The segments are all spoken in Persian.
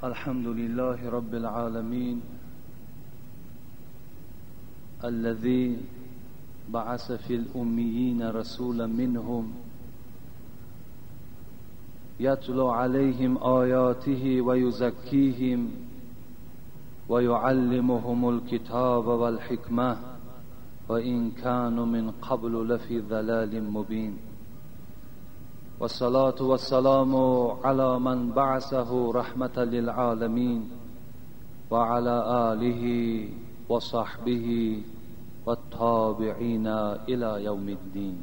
الحمد لله رب العالمين الذي بعث في الأميين رسولا منهم يتلو عليهم آياته ويزكيهم ويعلمهم الكتاب والحكمة وإن كانوا من قبل لفي ضلال مبين والصلاة والسلام على من بعثه رحمة للعالمين وعلى آله وصحبه والتابعين إلى يوم الدين.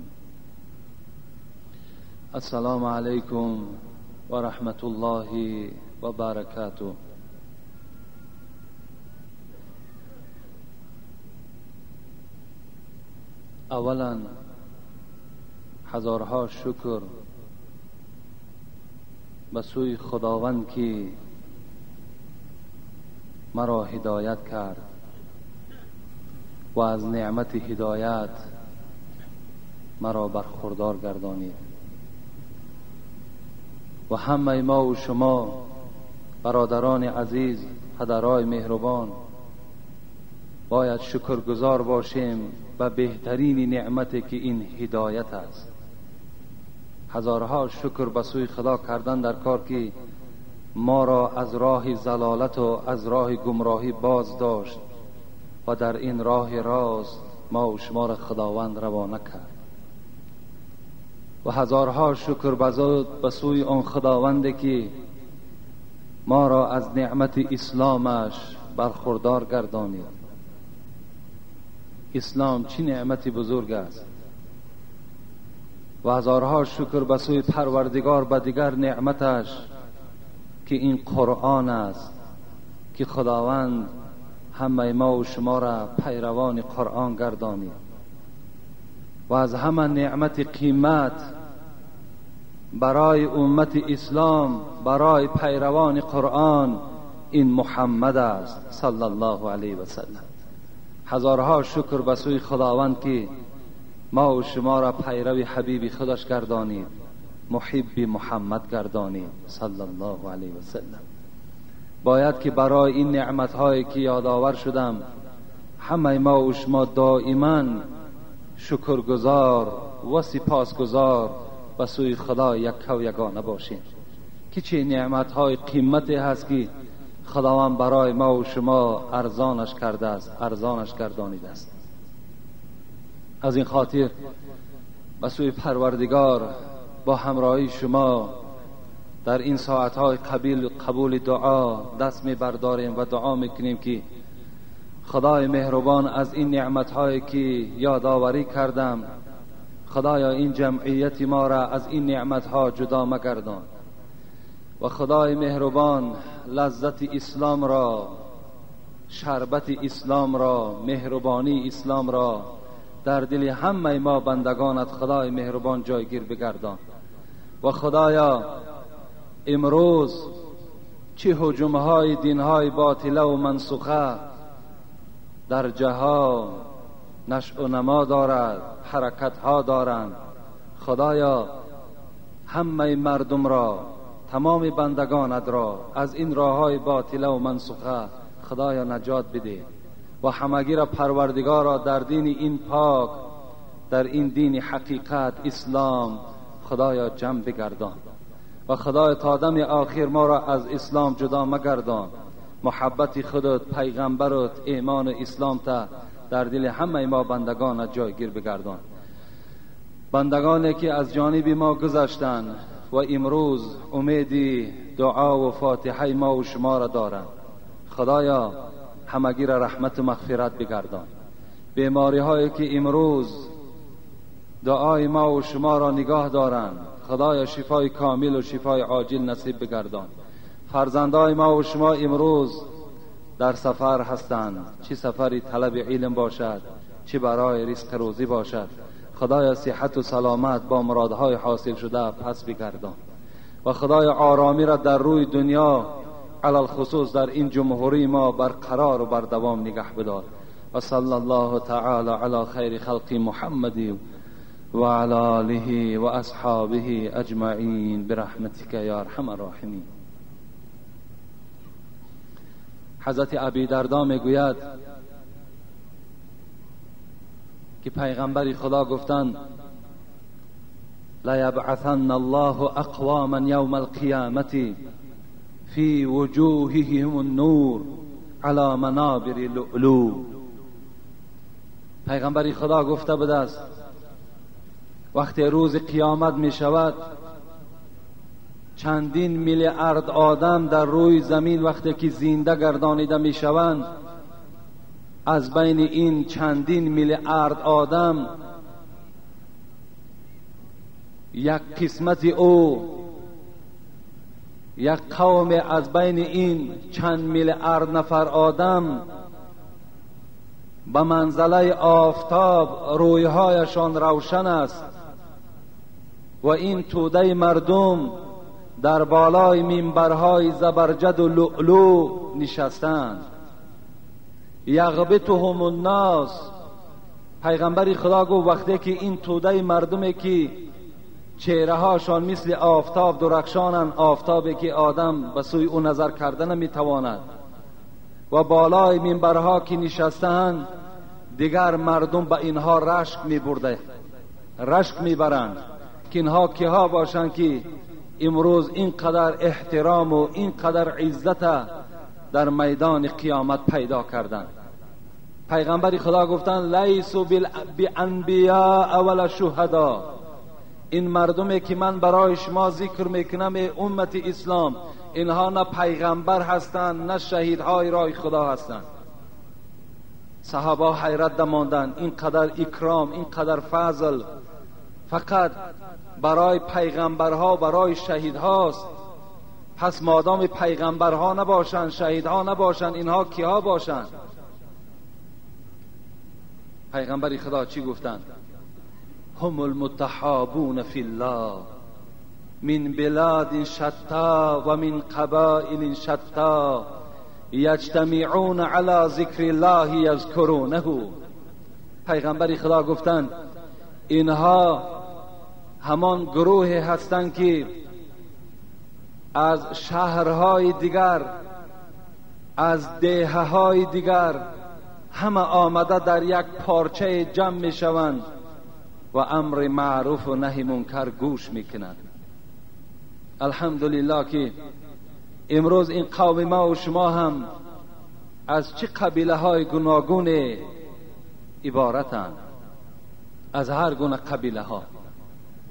السلام عليكم ورحمة الله وبركاته. اولا هزارها شکر به سوی خداوند که مرا هدایت کرد و از نعمت هدایت مرا برخوردار گردانید و همه ما و شما برادران عزیز، پدرای مهربان باید شکرگزار باشیم و بهترین نعمتی که این هدایت است. هزارها شکر به سوی خدا کردن در کار که ما را از راه ضلالت و از راه گمراهی باز داشت و در این راه راست ما و شما را خداوند روانه کرد. و هزارها شکر به سوی آن خداوند که ما را از نعمت اسلامش برخوردار گردانید. اسلام چه نعمتی بزرگ است. و هزارها شکر به سوی پروردگار به دیگر نعمتش که این قرآن است که خداوند همه ما و شما را پیروان قرآن گردانید. و از همه نعمت قیمت برای امت اسلام، برای پیروان قرآن، این محمد است صلی الله علیه و سلم. هزارها شکر به سوی خداوند که ما و شما را پیرو حبیب خودش گردانید، محب محمد گردانید صلی الله علیه و سلم. باید که برای این نعمت‌هایی که یادآور شدم همه ما و شما دائما شکرگزار و سپاسگزار به سوی خدا یک و یگانه باشیم که چه نعمت‌های قیمتی هست که خداوند برای ما و شما ارزانش کرده است، ارزانش گردانیده است. از این خاطر به سوی پروردگار با همراهی شما در این ساعتهای قبول دعا دست می برداریم و دعا میکنیم که خدای مهربان از این نعمتهایی که یادآوری کردم، خدایا این جمعیت ما را از این نعمتها جدا مگردان و خدای مهربان لذت اسلام را، شربت اسلام را، مهربانی اسلام را در دل همه ما بندگانت خدای مهربان جایگیر بگردان. و خدایا امروز چه هجومهای دینهای باطله و منسوخه در جهان نشأ و نما دارد، حرکتها دارند، خدایا همه مردم را، تمام بندگانت را از این راههای باطله و منسوخه خدایا نجات بده و همگی را پروردگارا در دین این پاک، در این دین حقیقت اسلام خدایا جمع بگردان و خدای تا دم آخر ما را از اسلام جدا مگردان. محبت خودت، پیغمبرت، ایمان اسلام تا در دل همه ما بندگان جایگیر بگردان. بندگانی که از جانب ما گذشتند و امروز امیدی دعا و فاتحه ما و شما را دارند، خدایا همگی را رحمت و مغفرت بگردان. بیماری هایی که امروز دعای ما و شما را نگاه دارند، خدایا شفای کامل و شفای عاجل نصیب بگردان. فرزندای ما و شما امروز در سفر هستند، چه سفری طلب علم باشد، چه برای رزق روزی باشد، خدایا صحت و سلامت با مرادهای حاصل شده پس بگردان و خدایا آرامی را در روی دنیا علال خصوص در این جمهوری ما برقرار و بر دوام نگه بدار. و صلی الله تعالی علی خیر خلق محمد و علی آله و اصحابه اجمعین برحمتک یا ارحم الراحمین. حضرت ابی درداء میگوید که پیغمبر خدا گفتند لیبعثن الله اقواما یوم القیامة فی وجوههم النور علی منابر لؤلؤ. پیغمبر خدا گفته بوده است وقتی روز قیامت می شود چندین میلیارد آدم در روی زمین وقتی که زنده گردانیده می شوند، از بین این چندین میلیارد آدم یک قسمت او، یک قوم از بین این چند میلیارد نفر آدم به منزله آفتاب رویهایشان روشن است و این توده مردم در بالای منبرهای زبرجد و لؤلؤ نشستند. یغبطهم الناس. پیغمبر خدا گفت وقتی که این توده مردمی که چهره هاشان مثل آفتاب درخشانند، آفتابی که آدم به سوی او نظر کرده نمیتواند، و بالای منبرها که نشستند، دیگر مردم به اینها رشک میبرده، رشک میبرند که اینها کیها باشند که امروز اینقدر احترام و اینقدر عزت در میدان قیامت پیدا کردند. پیغمبر خدا گفتند لیسوا بانبیاء ولا شهدا. این مردمی که من برای شما ذکر میکنم امت اسلام، اینها نه پیغمبر هستند نه شهیدهای راه خدا هستند. صحابه حیرت ماندند، اینقدر اکرام، اینقدر فضل فقط برای پیغمبرها، برای شهیدهاست. پس مادام پیغمبرها نباشند، شهیدها نباشند، اینها کیها باشند؟ پیغمبر خدا چی گفتند؟ هم المتحابون فی الله من بلاد شتا و من قبائل شتا یجتمعون علی ذکر الله یذکرونه. پیغمبر خدا گفتند اینها همان گروهی هستند که از شهرهای دیگر، از دهه‌های دیگر همه آمده در یک پارچه جمع می شوند و امر معروف و نهی منکر گوش می کنند. الحمدلله که امروز این قوم ما و شما هم از چه قبیله های گوناگون عبارتند، از هر گونه قبیله ها.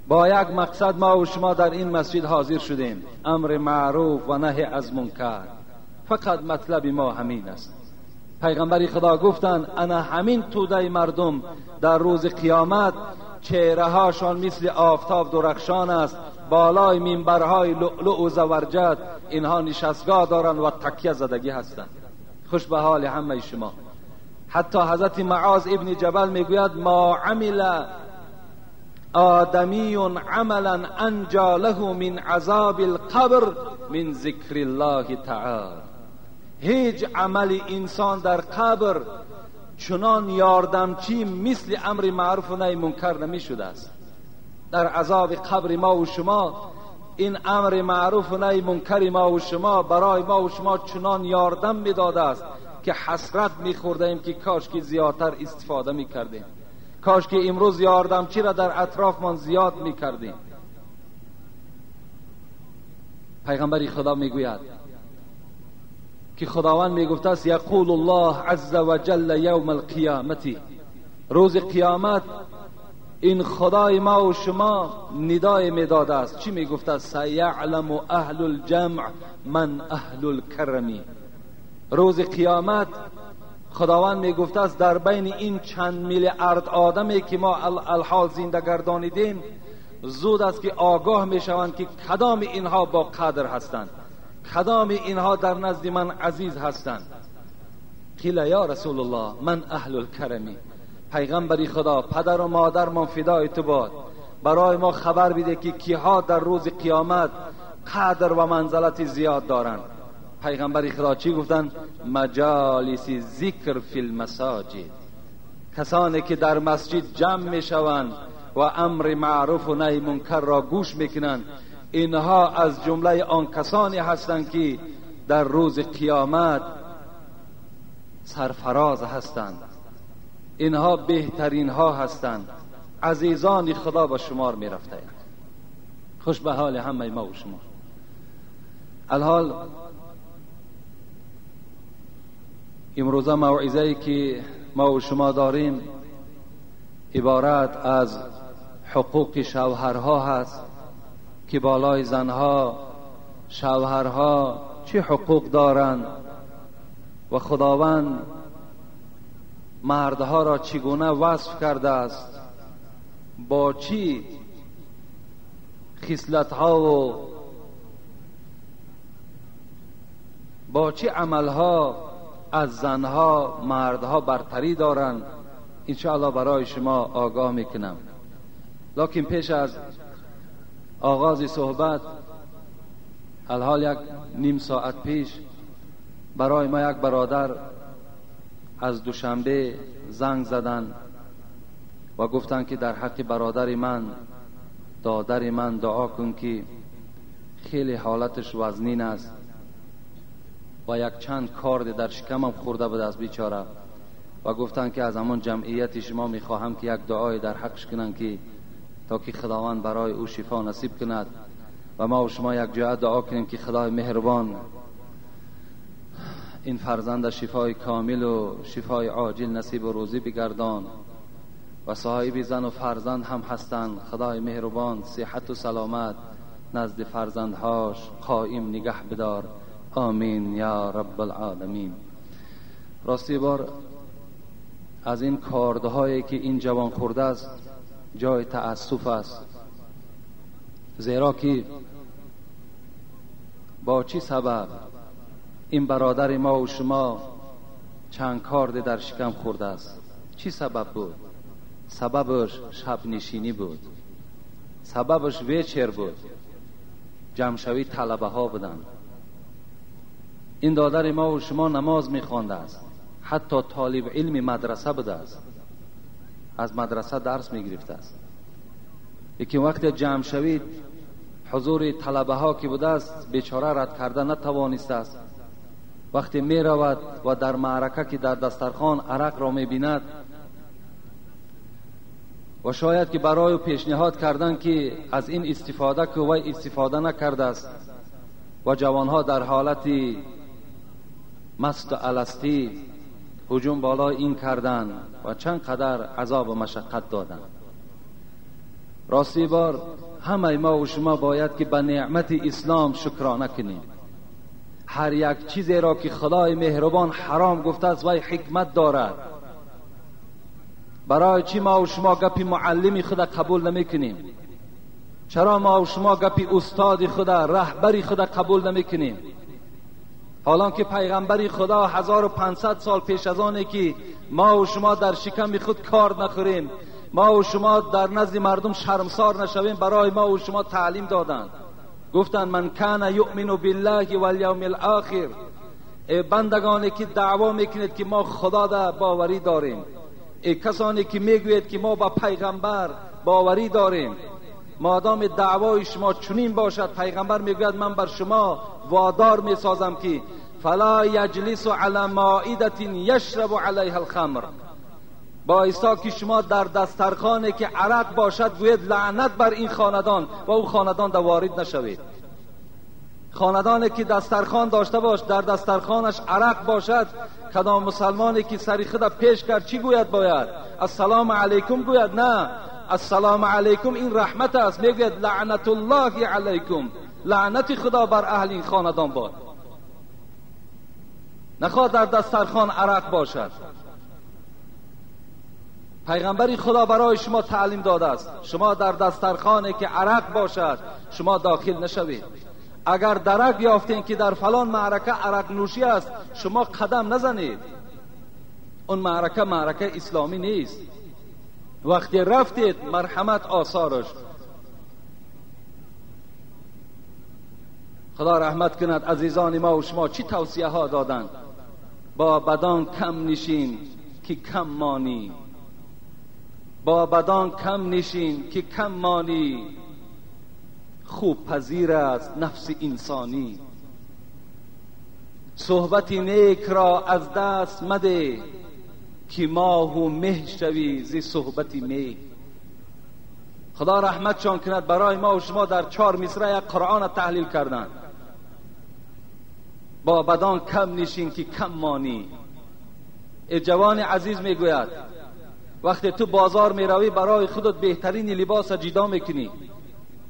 با یک مقصد ما و شما در این مسجد حاضر شدیم، امر معروف و نهی از منکر. فقط مطلب ما همین است. پیغمبر خدا گفتند انا همین توده مردم در روز قیامت چهره هاشان مثل آفتاب درخشان است، بالای منبرهای لؤلؤ و زبرجد اینها نشستگاه دارند و تکیه زدگی هستند. خوش به حال همه شما. حتی حضرت معاذ ابن جبل میگوید ما عمل آدمی عملا انجا له من عذاب القبر من ذکر الله تعالی. هیچ عمل انسان در قبر چنان یاردمچی مثل امر معروف و نهی منکر نمی شده است. در عذاب قبر ما و شما این امر معروف و نهی منکر ما و شما برای ما و شما چنان یاردم می داده است که حسرت می خوردیم که کاش که زیادتر استفاده می کردیم، کاش که امروز یاردمچی را در اطرافمان زیاد می کردیم. پیغمبر خدا می گوید که خداوند می گفته است یقول الله عز و جل یوم القیامت، روز قیامت این خدای ما و شما ندای می داده است. چی می گفته است؟ سیعلم اهل الجمع من اهل الکرم. روز قیامت خداوند می گفته است در بین این چند میلیارد آدمی که ما الحال زنده گردانیدیم، زود است که آگاه می شوند که کدام اینها با قدر هستند، کدام اینها در نزد من عزیز هستند. قیل یا رسول الله من اهل الکرمی. پیغمبری خدا پدر و مادر من فدای تو باد، برای ما خبر بده که کیها در روز قیامت قدر و منزلت زیاد دارند. پیغمبری خدا چی گفتند؟ مجالس ذکر فی المساجد. کسانی که در مسجد جمع می شوند و امر معروف و نهی منکر را گوش میکنند، اینها از جمله آن کسانی هستند که در روز قیامت سرفراز هستند، اینها بهترین ها هستند، عزیزان خدا به شمار می رفته. خوش به حال همه ما و شما. الحال امروزه موعظه‌ای که ما و شما داریم عبارت از حقوق شوهرها هست که بالای زنها شوهرها چه حقوق دارند و خداوند مردها را چگونه وصف کرده است، با چی خصلت‌ها و با چه عملها از زنها مردها برتری دارند. انشاءالله برای شما آگاه میکنم. لکن پیش از آغاز صحبت الحال یک نیم ساعت پیش برای ما یک برادر از دوشنبه زنگ زدن و گفتن که در حق برادر من دادر من دعا کن که خیلی حالتش وزنین است و یک چند کارد در شکمم خورده بود از بیچاره و گفتن که از همون جمعیت شما میخواهم که یک دعای در حقش کنن که تا که خداوند برای او شفا نصیب کند و ما و شما یک جای دعا کنیم که خدای مهربان این فرزند شفای کامل و شفای عاجل نصیب و روزی بگردان و صاحب زن و فرزند هم هستند. خدای مهربان صحت و سلامت نزد فرزندهاش قائم نگه بدار. آمین یا رب العالمین. راستی بار از این کاردهایی که این جوان خورده است جای تأسف است، زیرا که با چی سبب این برادر ما و شما چند کارد در شکم خورده است؟ چی سبب بود؟ سببش شب نشینی بود، سببش ویچر بود، جمشوی طلبه ها بودن. این دادر ما و شما نماز میخوانده است، حتی طالب علم مدرسه بوده است، از مدرسه درس میگرفته است. یکی وقت جمع شوید حضور طلبه ها که بوده است بیچاره رد کرده نتوانسته است. وقتی می رود و در معرکه که در دسترخوان عرق را می بیند و شاید که برای پیشنهاد کردن که از این استفاده که وی استفاده نکرده است و جوانها در حالت مست و الستی هجوم بالای این کردن و چند قدر عذاب و مشقت دادن. راستی بار همه ما و شما باید که به نعمت اسلام شکرانه کنیم. هر یک چیزی را که خدای مهربان حرام گفته است وی حکمت دارد. برای چی ما و شما گپی معلمی خدا قبول نمی کنیم؟ چرا ما و شما گپی استاد خدا رهبری خدا قبول نمی کنیم؟ حالان که پیغمبر خدا 1500 سال پیش از آنه که ما و شما در شکم خود کار نخوریم، ما و شما در نزد مردم شرمسار نشویم، برای ما و شما تعلیم دادند. گفتند من کان یؤمن بالله والیوم الاخر، ای بندگانی که دعوا میکنید که ما خدا را باوری داریم، ای کسانی که میگوید که ما با پیغمبر باوری داریم، مادام دعوای شما چنین باشد، پیغمبر میگوید من بر شما وادار میسازم که فلا یجلس علی مائده یشرب علیها الخمر، بایستا که شما در دسترخوانی که عرق باشد گوید لعنت بر این خاندان و او خاندان در وارد نشوید. خاندانی که دسترخوان داشته باش در دسترخوانش عرق باشد، کدام مسلمانی که سری خود پیش کرد چی گوید؟ باید السلام علیکم گوید؟ نه، السلام علیکم این رحمت است. میگوید لعنت الله علیکم، لعنت خدا بر اهل این خاندان باد. نخواد در دسترخوان عرق باشد. پیغمبری خدا برای شما تعلیم داده است شما در دسترخوانی که عرق باشد شما داخل نشوید. اگر درک یافتین که در فلان معرکه عرق نوشی است شما قدم نزنید. اون معرکه اسلامی نیست. وقتی رفتید مرحمت آثارش. خدا رحمت کند. عزیزان ما و شما چی توصیه ها دادند؟ با بدان کم نشین که کم مانی، با بدان کم نشین که کم مانی، خوب پذیر است نفس انسانی. صحبت نیک را از دست مده که ماه و مه شوی ز صحبت می. خدا رحمتشان کند، برای ما و شما در 4 مصرع قرآن تحلیل کردن. با بدان کم نشین که کم مانی. ای جوان عزیز میگوید وقتی تو بازار میروی برای خودت بهترین لباس جدا میکنی،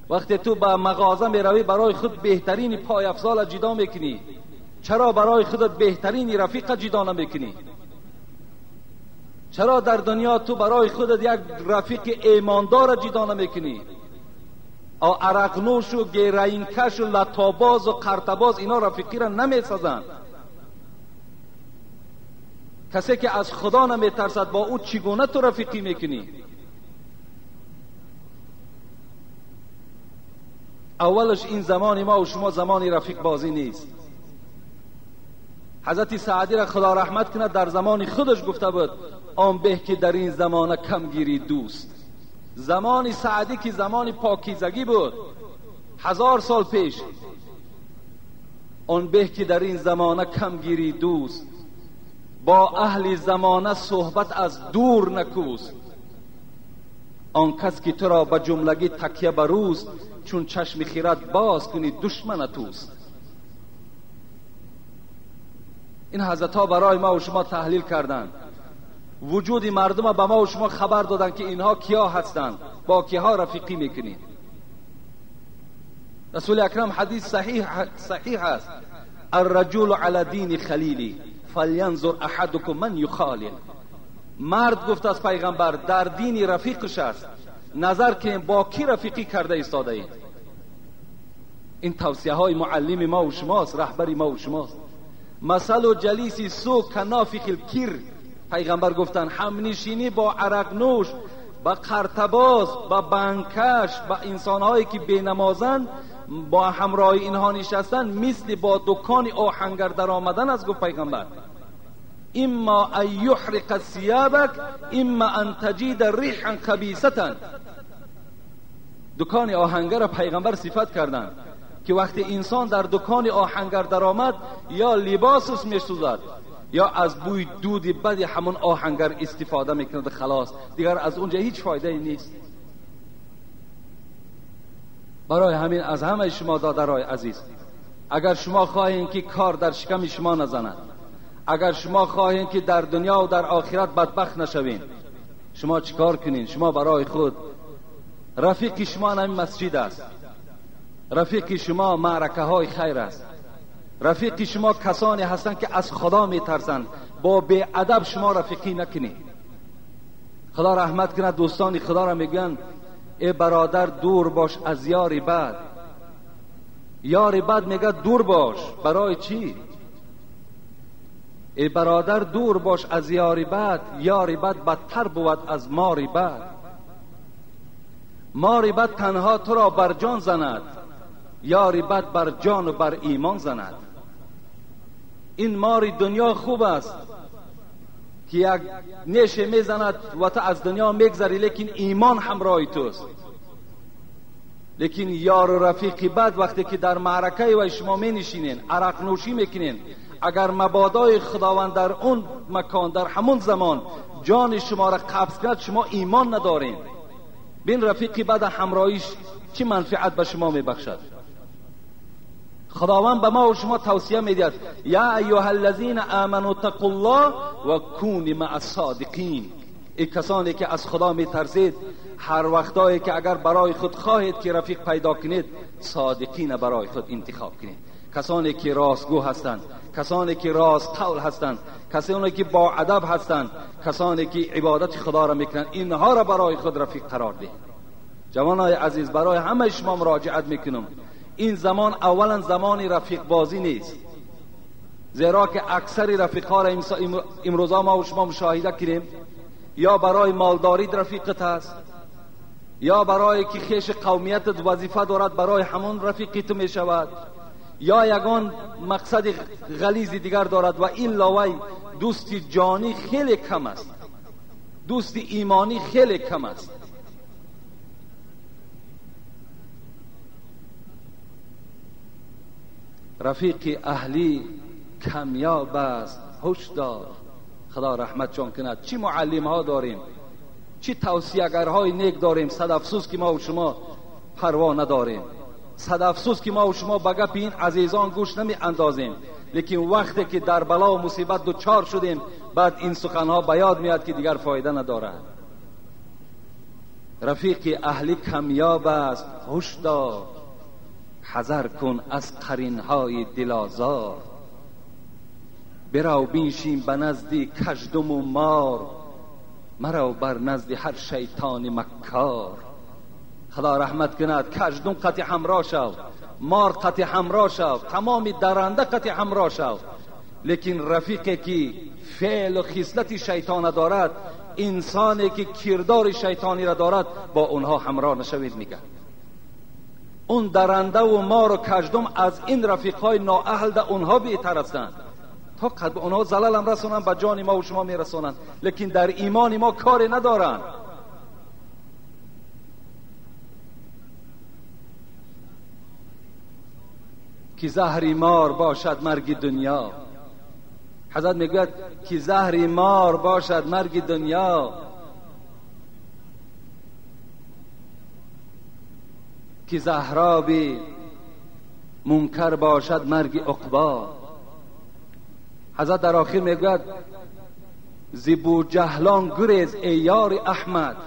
وقتی تو به مغازه میروی برای خود بهترین پای افزال جدا میکنی، چرا برای خودت بهترین رفیق جدا نمیکنی؟ چرا در دنیا تو برای خودت یک رفیق ایماندار جدا نمیکنی؟ او عرق نوش و گیرین کش و لطاباز و قرطباز اینا رفیقی را نمیسازند. کسی که از خدا نمیترسد با او چگونه تو رفیقی میکنی؟ اولش این زمان ما و شما زمانی رفیق بازی نیست. حضرت سعدی را خدا رحمت کند در زمان خودش گفته بود آن به که در این زمانه کم گیری دوست. زمان سعدی که زمان پاکیزگی بود 1000 سال پیش، آن به که در این زمانه کم گیری دوست. با اهل زمانه صحبت از دور نکوست. آن کس که تو را به جملگی تکیه بروست، چون چشم خیرت باز کنی دشمن توست. این حضرت ها برای ما و شما تحلیل کردند. وجود مردم به ما و شما خبر دادند که اینها کیا هستند، با کیا رفیقی میکنید. رسول اکرم حدیث صحیح است: الرجل علی دین خلیلی فلینظر احدکم من یخالل. مرد گفت از پیغمبر در دین رفیقش است، نظر که با کی رفیقی کرده ایستاده اید. این توصیه های معلم ما و شماست، رهبری ما و شماست. مثل و جلیسی سو کنافیق الکیر، پیغمبر گفتن همنشینی با عرق نوش، با قرطباز، با بنکش، با انسانهایی که بینمازند، با همراه اینها نشستن مثل با دکان آهنگر در آمدن از گفت پیغمبر. اما ان یحرق ثیابک اما ان تجید ریحا خبیثه. دکان آهنگر پیغمبر صفت کردند که وقتی انسان در دکان آهنگر در آمد یا لباسش میسوزد یا از بوی دود بد همون آهنگر استفاده میکند، خلاص دیگر از اونجا هیچ فایده نیست. برای همین از همه شما دادرای عزیز، اگر شما خواهید که کار در شکم شما نزند، اگر شما خواهید که در دنیا و در آخرت بدبخت نشوین، شما چیکار کنین؟ شما برای خود رفیق شما همین مسجد است، رفیق شما معرکه های خیر است، رفیق شما کسانی هستند که از خدا میترسند. با بی ادب شما رفیقی نکنید. خدا رحمت کنه دوستان خدا را میگن ای برادر دور باش از یار بد. یار بد میگه دور باش، برای چی؟ ای برادر دور باش از یار بد، یار بد بدتر بود از مار بد. مار بد تنها تو را بر جان زند، یار بد بر جان و بر ایمان زند. این مار دنیا خوب است که یک نیشه میزند و تو از دنیا میگذری، لیکن ایمان همراه توست. لیکن یار و رفیق بد وقتی که در معرکه و شما می نشینین، عرق نوشی میکنین، اگر مبادای خداوند در اون مکان در همون زمان جان شما را قبض کرد، شما ایمان ندارین. بین رفیق بد همراهیش چه منفعت به شما میبخشد؟ خداوند به ما و شما توصیه میدهد یا ایها الذین آمنوا اتقوا الله و کونوا مع الصادقین. ای کسانی که از خدا میترسید، هر وقتایی که اگر برای خود خواهید که رفیق پیدا کنید، صادقین برای خود انتخاب کنید. کسانی که راستگو هستند، کسانی که راست قول هستند، کسانی که با ادب هستند، کسانی که عبادت خدا را میکنند، اینها را برای خود رفیق قرار دهید. جوانای عزیز، برای همه شما مراجعت میکنم، این زمان اولا زمان رفیق بازی نیست، زیرا که اکثر رفیقها را امروزا ما و شما مشاهده کردیم، یا برای مالداری رفیقت هست، یا برای که خیش قومیتت وظیفه دارد برای همون رفیقی تو می شود، یا یگان مقصد غلیظ دیگر دارد و این لاوی دوست جانی خیلی کم است، دوست ایمانی خیلی کم است. رفیق اهلی کمیاب است هشدار. خدا رحمت چون کند. چی معلم ها داریم، چی توصیه‌گرهای نیک داریم. صد افسوس که ما و شما پروا نداریم. صد افسوس که ما و شما به گپ این عزیزان گوش نمی اندازیم. لیکن وقتی که در بلا و مصیبت دوچار شدیم، بعد این سخنها به یاد میاد که دیگر فایده ندارد. رفیق اهلی کمیاب است هشدار. حذر کن از قرینهای دلازار. برو بینشین به نزد کژدم و مار. مرو بر نزد هر شیطان مکار. خدا رحمت کند. کژدم قطع همراه شو، مار قطع همراه شو، تمام درنده قطع همراه شو. لیکن رفیقی که فعل و خصلت شیطان دارد، انسانی که کردار شیطانی را دارد، با اونها همراه نشوید. میگه اون درنده و مار و کژدم از این رفیقهای نااهل ده اونها بهتر هستند. تا قد به اونها زلال هم رسونن، به جان ما و شما میرسونن، لیکن در ایمان ما کاری ندارن. که زهر مار باشد مرگ دنیا. حضرت میگوید که زهر مار باشد مرگ دنیا. که زهراب منکر باشد مرگ عقبا. حضرت در آخر میگوید ز بوجهلان گریز ای یار احمد.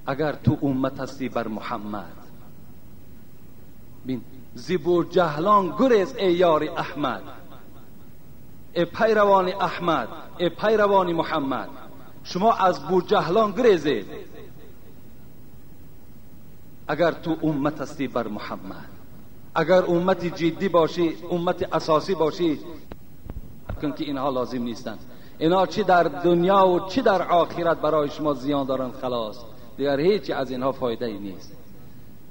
اگر تو امت هستی بر محمد. بین ز بوجهلان گریز ای یار احمد. ای پیروان احمد، ای پیروان محمد، شما از بوجهلان گریزید اگر تو امت هستی بر محمد. اگر امت جدی باشی، امت اساسی باشی، کن که اینها لازم نیستند. اینا چی در دنیا و چی در آخرت برای شما زیان دارن، خلاص دیگر هیچی از اینها فایده ای نیست.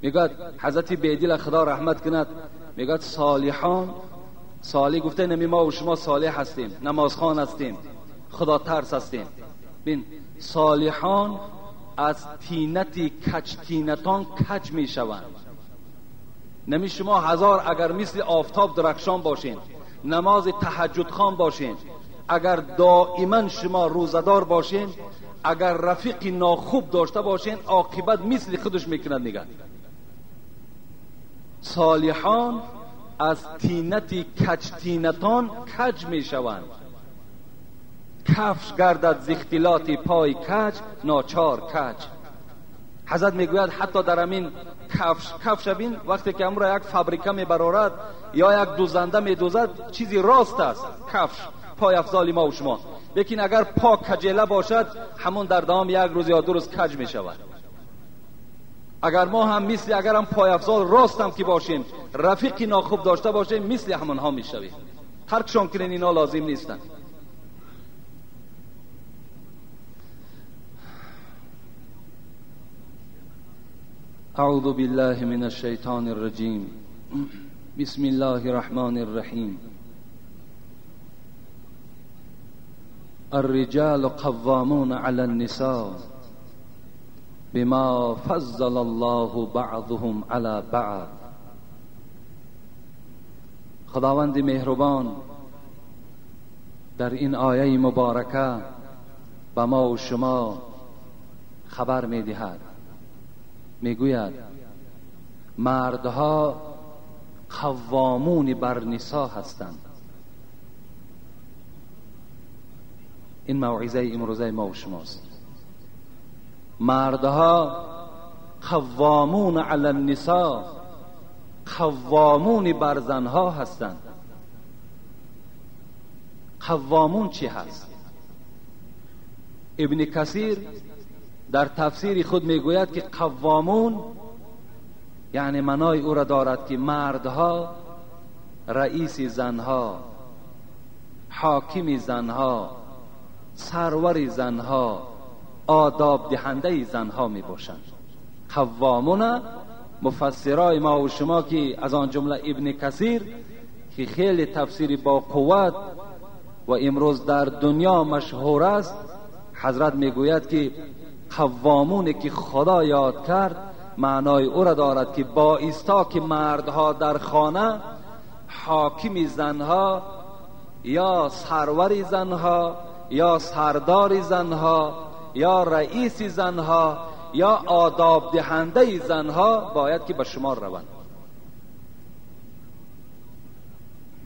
میگه حضرت بیدل خدا رحمت کند، میگه صالحان، صالح گفته نمی ما و شما صالح هستیم، نمازخوان هستیم، خدا ترس هستیم. بین صالحان از تینتی کج تینتان کج می شوند. نمی شما هزار اگر مثل آفتاب درخشان باشین، نماز تهجد خوان باشین، اگر دائما شما روزدار باشین، اگر رفیق ناخوب داشته باشین، عاقبت مثل خودش میکند. نگه صالحان از تینتی کج تینتان کج می شوند. کفش گردد ز اختلاط پای کج، ناچار کج. حضرت میگوید حتی در همین کفش بین وقتی که امروز یک فابریکه میبرارد یا یک دوزنده میدوزد، چیزی راست است کفش، پای افضال ما و شما. لیکن اگر پا کجیله باشد، همون در دوام یک روز یا دو روز کج میشود. اگر ما هم مثل اگر هم پای افضال راست هم که باشیم، رفیقی ناخوب داشته باشیم، مثل همون ها میشویم. ترکشان کنین، اینا لازم نیستند. اعوذ بالله من الشیطان الرجیم. بسم الله الرحمن الرحیم. الرجال قوامون علی النساء بما فضل الله بعضهم علی بعض. خداوند مهربان در این آیه مبارکه به ما و شما خبر میدهد، میگوید مردها قوامون بر نساء هستند. این موعظه امروزه ما و شماست. مردها قوامون علی النساء، قوامون بر زنها هستند. قوامون چی هست؟ ابن کثیر در تفسیر خود میگوید که قوامون یعنی معنای او را دارد که مردها رئیس زنها، حاکم زنها، سرور زنها، آداب دهنده زنها می باشند. قوامون مفسرای ما و شما که از آن جمله ابن کثیر که خیلی تفسیر با قوت و امروز در دنیا مشهور است، حضرت میگوید که قوامونی که خدا یاد کرد معنای او را دارد که با ایستا که مردها در خانه حاکم زنها یا سرور زنها یا سردار زنها یا رئیس زنها یا آداب دهنده زنها باید که به شمار روند.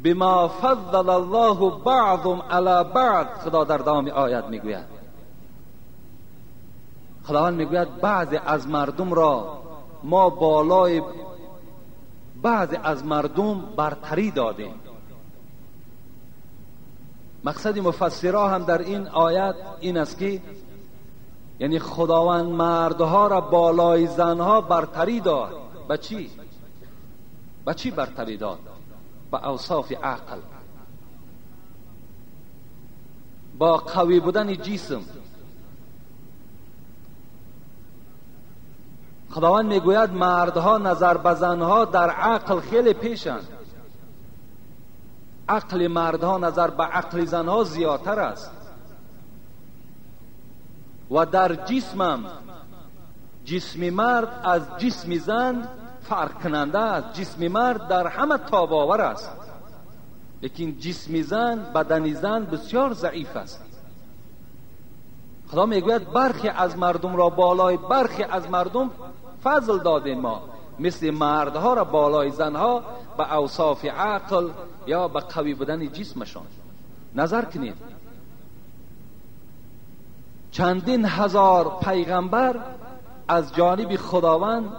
بما فضل الله بعضهم علی بعض، خدا در دام آیت میگوید، خداوند میگوید بعضی از مردم را ما بالای بعضی از مردم برتری دادیم. مقصد مفسرها هم در این آیت این است که یعنی خداوند مردها را بالای زنها برتری داد. به چی؟ به چی برتری داد؟ به اوصاف عقل، با قوی بودن جسم. خداوند میگوید مردها نظر به زنها در عقل خیلی پیشند. عقل مردها نظر به عقل زنها زیادتر است و در جسمم جسم مرد از جسم زن فرق کننده است. جسم مرد در همه تاب آور است، لیکن جسم زن، بدن زن بسیار ضعیف است. خدا میگوید برخی از مردم را بالای برخی از مردم فضل دادیم ما، مثل مردها را بالای زنها به اوصاف عقل یا به قوی بودن جسمشان. نظر کنید چندین هزار پیغمبر از جانب خداوند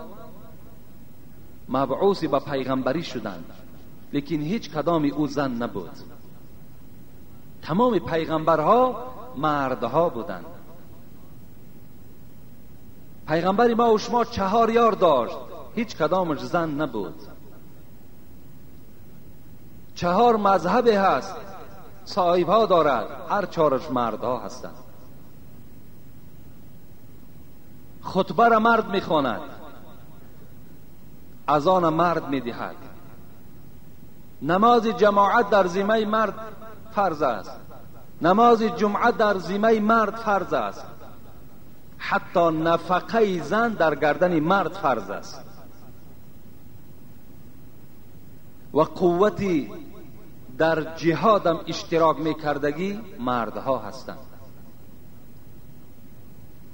مبعوث به پیغمبری شدند، لیکن هیچ کدام او زن نبود. تمام پیغمبرها مردها بودند. پیغمبری ما و شما 4 یار داشت، هیچ کدامش زن نبود. 4 مذهب هست، صاحبها دارد، هر 4ش مردها هستند. خطبه را مرد میخواند، اذان مرد میدهد. نماز جماعت در ذمه مرد فرض است، نماز جمعه در ذمه مرد فرض است. حتی نفقه زن در گردن مرد فرض است و قوتی در جهادم اشتراک میکردگی مردها هستند.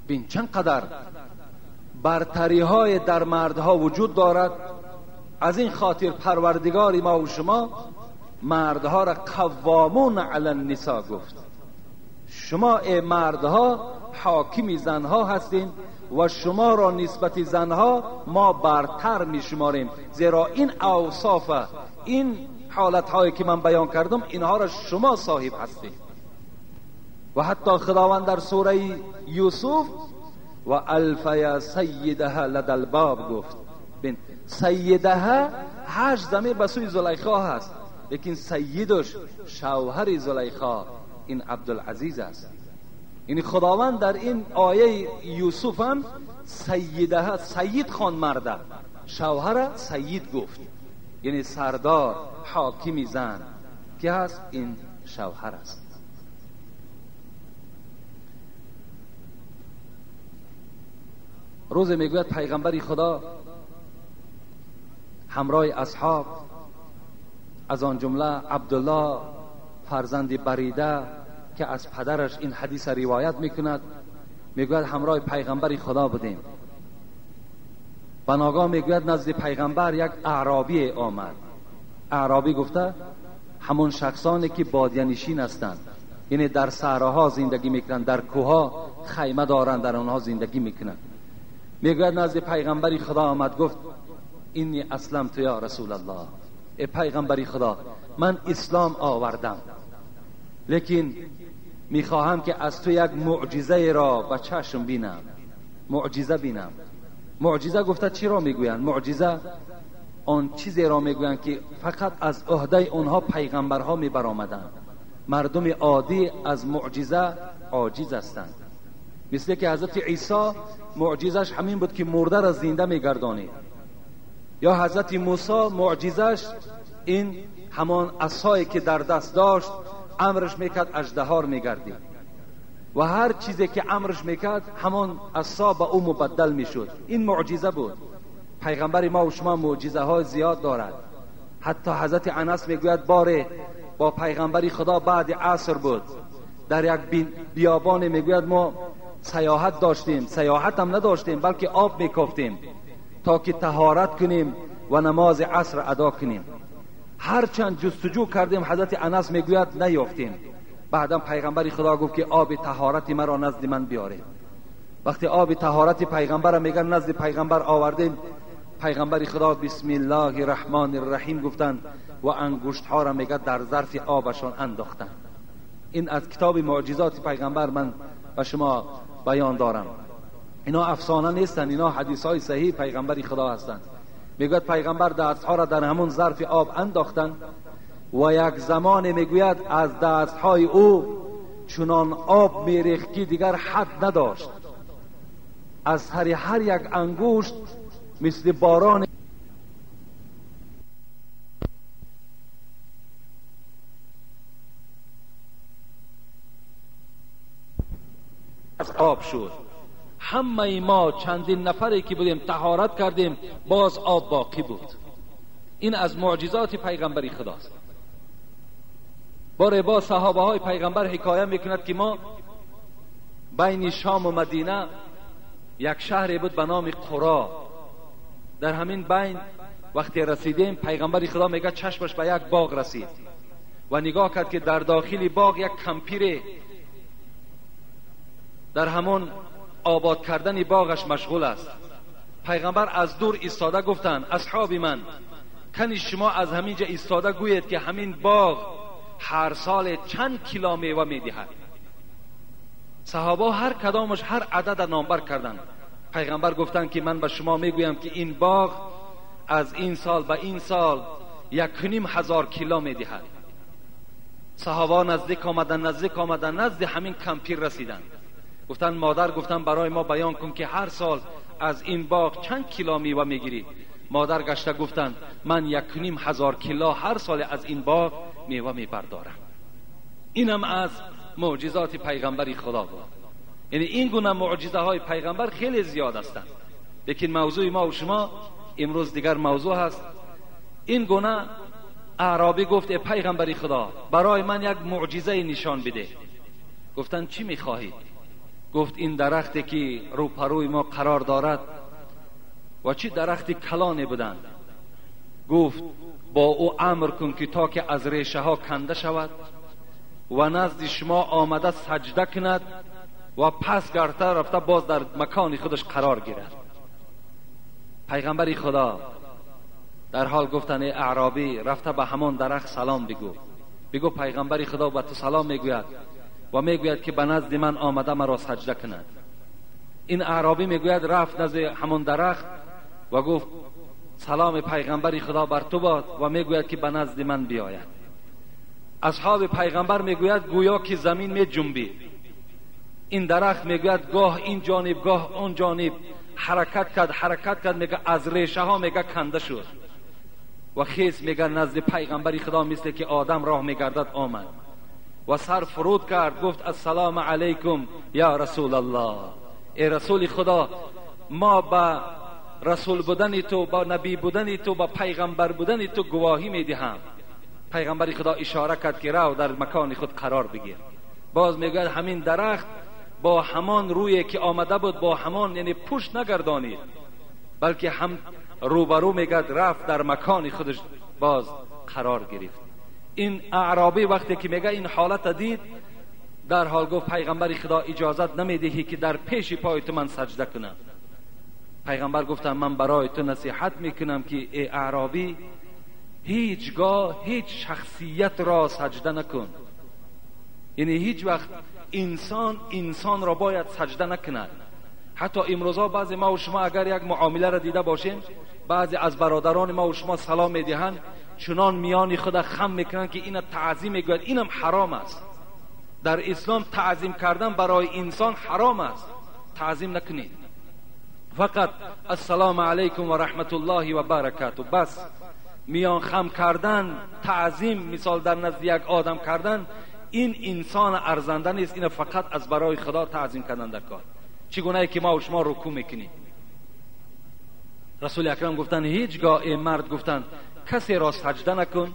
بین چقدر برتری های در مردها وجود دارد. از این خاطر پروردگار ما و شما مردها را قوامون علی النساء گفت. شما ای مردها حاکم زنها هستین و شما را نسبت زنها ما برتر می شماریم، زیرا این اوصاف، این حالت هایی که من بیان کردم اینها را شما صاحب هستید. و حتی خداوند در سوره یوسف و الفیا سیدها لدى الباب گفت. بین سیدها 8 ضمیر به سوی زلیخا هست، لیکن سیدش شوهر زلیخا این عبدالعزیز است. یعنی خداوند در این آیه یوسف هم سیدها، سید خوان مرده، شوهر سید گفت، یعنی سردار حاکم زن که هست این شوهر است. روز میگوید پیغمبری خدا همراه اصحاب، از آن جمله عبدالله فرزند بریده که از پدرش این حدیث روایت میکند، میگوید همراه پیغمبری خدا بودیم. بناگاه میگوید نزد پیغمبر یک اعرابی آمد. اعرابی گفته همون شخصانی که بادیه‌نشین هستند، یعنی در صحراها زندگی میکنند، در کوها خیمه دارند، در آنها زندگی میکنند. میگوید نزد پیغمبری خدا آمد، گفت اینی اسلمت یا رسول الله، ای پیغمبری خدا من اسلام آوردم، لیکن میخواهم که از تو یک معجزه را به چشم بینم، معجزه بینم. معجزه گفته چی را میگویند؟ معجزه آن چیزی را میگویند که فقط از عهده اونها پیغمبرها میبرآمدند. مردم عادی از معجزه عاجز هستند. مثل که حضرت عیسی معجزش همین بود که مرده را زنده میگردانید، یا حضرت موسی معجزش این همان عصایی که در دست داشت امرش میکرد اژدها میگردید، و هر چیزی که امرش میکرد همان عصا به او مبدل میشد. این معجزه بود. پیغمبر ما و شما معجزه های زیاد دارد، حتی حضرت انس میگوید باره با پیغمبری خدا بعد عصر بود، در یک بیابان میگوید ما سیاحت داشتیم، سیاحت هم نداشتیم بلکه آب میکافتیم تا که طهارت کنیم و نماز عصر ادا کنیم. هرچند جستجو کردیم حضرت انس میگوید نیافتیم. بعدم پیغمبری خدا گفت که آب طهارت مرا نزد من بیارید. وقتی آب طهارت پیغمبر میگن نزد پیغمبر آوردیم، پیغمبری خدا بسم الله الرحمن الرحیم گفتن و انگشت ها را میگه در ظرف آبشان انداختن. این از کتاب معجزات پیغمبر من به شما بیان دارم. اینا افسانه نیستن، اینا حدیث های صحیح پیغمبری خدا هستند. میگوید پیغمبر دست ها را در همون ظرف آب انداختن و یک زمان میگوید از دست های او چنان آب میریخت که دیگر حد نداشت. از هر یک انگشت مثل باران از آب شد. همه ما چندین نفری که بودیم طهارت کردیم، باز آب باقی بود. این از معجزات پیغمبری خداست. باره با صحابه های پیغمبر حکایه میکند که ما بین شام و مدینه یک شهری بود به نام قرا. در همین بین وقتی رسیدیم، پیغمبری خدا میگه چشمش به یک باغ رسید و نگاه کرد که در داخل باغ یک کمپیر در همون آباد کردن باغش مشغول است. پیغمبر از دور ایستاده گفتند اصحاب من، کنی شما از همینجا ایستاده گویید که همین باغ هر سال چند کیلو میوه میدهد؟ صحابه هر کدامش هر عدد نامبر کردند. پیغمبر گفتند که من به شما میگویم که این باغ از این سال به این سال 1,500 کیلو میدهد. صحابه نزدیک آمدن نزد همین کمپیر رسیدند. گفتن مادر، گفتن برای ما بیان کن که هر سال از این باغ چند کیلو میوه میگیری؟ مادر گشته گفتن من 1,500 کیلو هر سال از این باغ میوه میبردارم. اینم از معجزات پیغمبری خدا بود. یعنی این گونه معجزه های پیغمبر خیلی زیاد هستند، لیکن موضوع ما و شما امروز دیگر موضوع هست. این گونه اعرابی گفت ای پیغمبری خدا، برای من یک معجزه نشان بده. گفتن چی میخواهی؟ گفت این درختی که روپروی ما قرار دارد و چی درختی کلانی بودند. گفت با او امر کن که تا که از ریشه ها کنده شود و نزد شما آمده سجده کند و پس گرته رفته باز در مکان خودش قرار گیرد. پیغمبری خدا در حال گفتن ای اعرابی، رفته به همان درخت سلام بگو پیغمبری خدا به تو سلام میگوید و میگوید که به نزد من آمده مرا سجده کند. این اعرابی میگوید رفت نزد همان درخت و گفت سلام پیغمبری خدا بر تو باد و میگوید که به نزد من بیاید. اصحاب پیغمبر میگوید گویا که زمین می جنبید. این درخت میگوید گاه این جانب گاه اون جانب حرکت کرد میگه از ریشه ها میگه کنده شد و خیز میگه نزد پیغمبری خدا مثل که آدم راه میگردد آمد و سر فرود کرد. گفت السلام علیکم یا رسول الله، ای رسول خدا، ما با رسول بودن تو، با نبی بودن تو، با پیغمبر بودن تو گواهی میدهم. پیغمبر خدا اشاره کرد که رو در مکان خود قرار بگیر. باز میگه همین درخت با همان روی که آمده بود با همان، یعنی پشت نگردانید بلکه هم روبرو میگه رفت در مکان خودش باز قرار گرفت. این اعرابی وقتی که میگه این حالت دید، در حال گفت پیغمبر خدا اجازت نمیدهی که در پیش پای تو من سجده کنم. پیغمبر گفتم من برای تو نصیحت میکنم که ای اعرابی، هیچگاه هیچ شخصیت را سجده نکن. یعنی هیچ وقت انسان را باید سجده نکند. حتی امروزا بعضی ما و شما اگر یک معامله را دیده باشیم، بعضی از برادران ما و شما سلام میدهند چنان میان خود خم میکنند که اینا تعظیم میگوید. اینم حرام است. در اسلام تعظیم کردن برای انسان حرام است. تعظیم نکنید، فقط السلام علیکم و رحمت الله و برکاته بس. میان خم کردن، تعظیم مثال در نزد یک آدم کردن، این انسان ارزنده نیست. این فقط از برای خدا تعظیم کردن در کار. چگونه که ما و شما رکوع میکنیم. رسول اکرم گفتن هیچگاه ای مرد، گفتن کسی را سجده نکن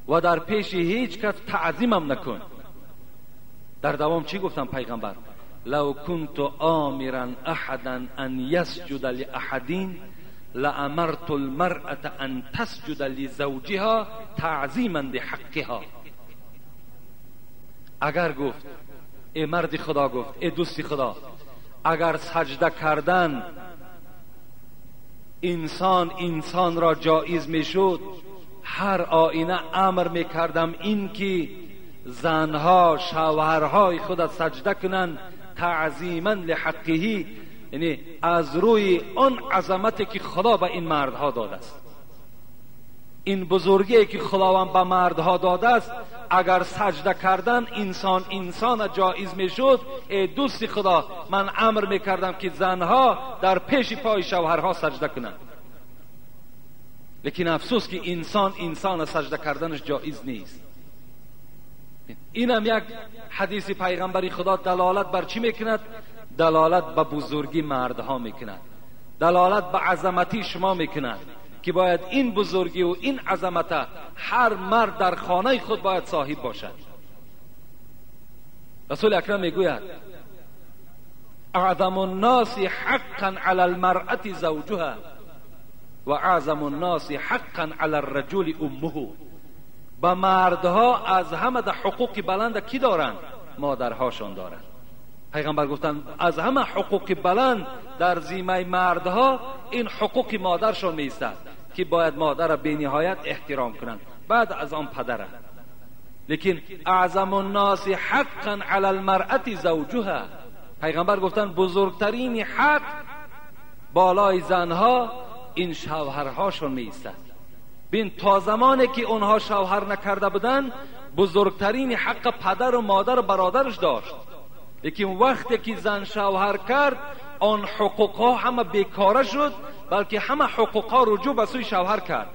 و در پیش هیچ کس تعظیمم نکن. در دوام چی گفتم پیغمبر؟ لو كنت آمرا احدا ان يسجد لاحد لامرت المرأة ان تسجد لزوجها تعظیما لحقها. اگر گفت ای مرد خدا، گفت ای دوست خدا، اگر سجده کردن انسان را جایز میشد، هر آینه امر میکردم این که زنها شوهرهای خود سجده کنند تعظیما لحقه، یعنی از روی آن عظمتی که خدا به این مردها داده است، این بزرگی که خداوند به مردها داده است، اگر سجده کردن انسان جایز میشد، ای دوست خدا، من امر میکردم که زنها در پیش پای شوهرها سجده کنند. لیکن افسوس که انسان سجده کردنش جایز نیست. اینم یک حدیث پیغمبری خدا دلالت بر چی میکند؟ دلالت به بزرگی مردها میکند، دلالت به عظمتی شما میکند که باید این بزرگی و این عظمت هر مرد در خانه خود باید صاحب باشد. رسول اکرم میگوید اعظم الناس حقا علی المرأة زوجها و اعظم الناس حقا علی الرجل امه. با مردها از همه در حقوق بلند کی دارند؟ مادرهاشون دارند. پیغمبر گفتن از همه حقوق بلند در ذمه مردها این حقوق مادرشون میستد که باید مادر را به نهایت احترام کنند، بعد از آن پدر. لیکن اعظم الناس حقا علی المرأة زوجها، پیغمبر گفتن بزرگترین حق بالای زنها این شوهرهاشون میستد. بین تا زمانی که اونها شوهر نکرده بودن بزرگترین حق پدر و مادر و برادرش داشت، لیکن وقتی که زن شوهر کرد آن حقوقها همه بیکاره شد، بلکه همه حقوقها رجوع به سوی شوهر کرد.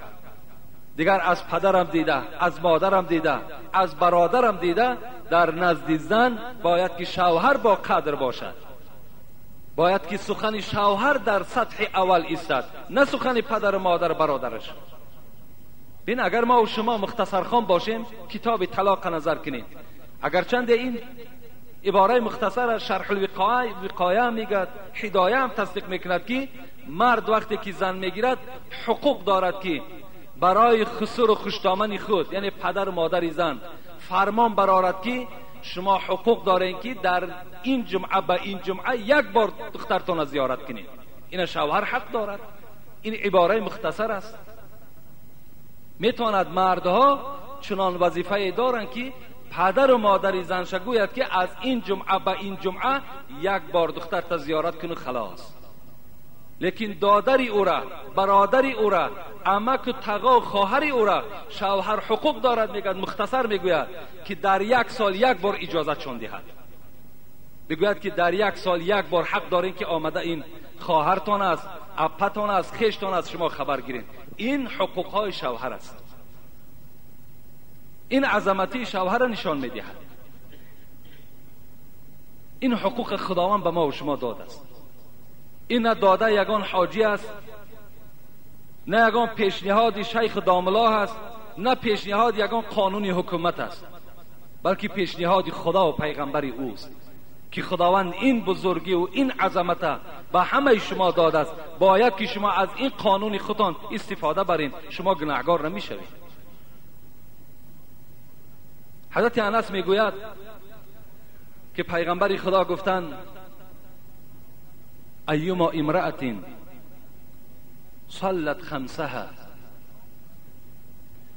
دیگر از پدرم دیده، از مادرم دیده، از برادرم دیده، در نزد زن باید که شوهر با قدر باشد، باید که سخن شوهر در سطح اول ایستد، نه سخن پدر و مادر و برادرش. بین اگر ما و شما مختصر خوان باشیم کتاب طلاق نظر کنید، اگر چند این عباره مختصر شرح الوقایه میگد، هدایه هم تصدیق میکند که مرد وقتی که زن میگیرد حقوق دارد که برای خسر و خوشدامنی خود، یعنی پدر و مادر زن، فرمان برارد که شما حقوق دارین که در این جمعه به این جمعه یک بار دخترتون زیارت کنید. این شوهر حق دارد. این عباره مختصر است. میتواند مردها چنان وظیفه دارند که پدر و مادر زنش گوید که از این جمعه به این جمعه یک بار دخترت زیارت کنو خلاص. لیکن دادری او را، برادری او را، عمک و تقا و خواهری او را شوهر حقوق دارد. میگوید مختصر میگوید که در یک سال یک بار اجازت چون دهد. میگوید که در یک سال یک بار حق دارین که آمده این خواهرتان است، اپتان است، خیشتان است، شما خبر گیرین. این حقوق های شوهر است. این عظمتی شوهر نشان میدهد. این حقوق خداوند به ما و شما داده است. این نه داده یگان حاجی است، نه یگان پیشنهاد شیخ داملا است، نه پیشنهاد یگان قانون حکومت است، بلکه پیشنهاد خدا و پیغمبر اوست که خداوند این بزرگی و این عظمت به همه شما داده است. باید که شما از این قانون خودتان استفاده برین، شما گناهکار نمیشوید. حضرت انس میگوید که پیغمبر خدا گفتند ایما امرأة صلت خمسها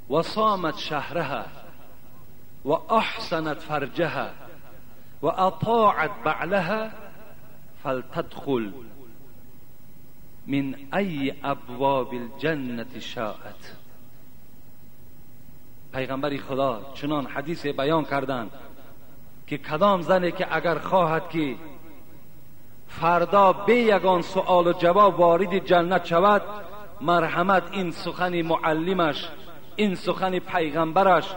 و صامت شهرها و احسنت فرجها و اطاعت بعلها فلتدخل من ای ابواب الجنة شاءت. پیغمبر خدا چنان حدیث بیان کردند که کدام زنی که اگر خواهد که فردا به یگان سؤال و جواب وارد جنت شود، مرحمت این سخن معلمش، این سخن پیغمبرش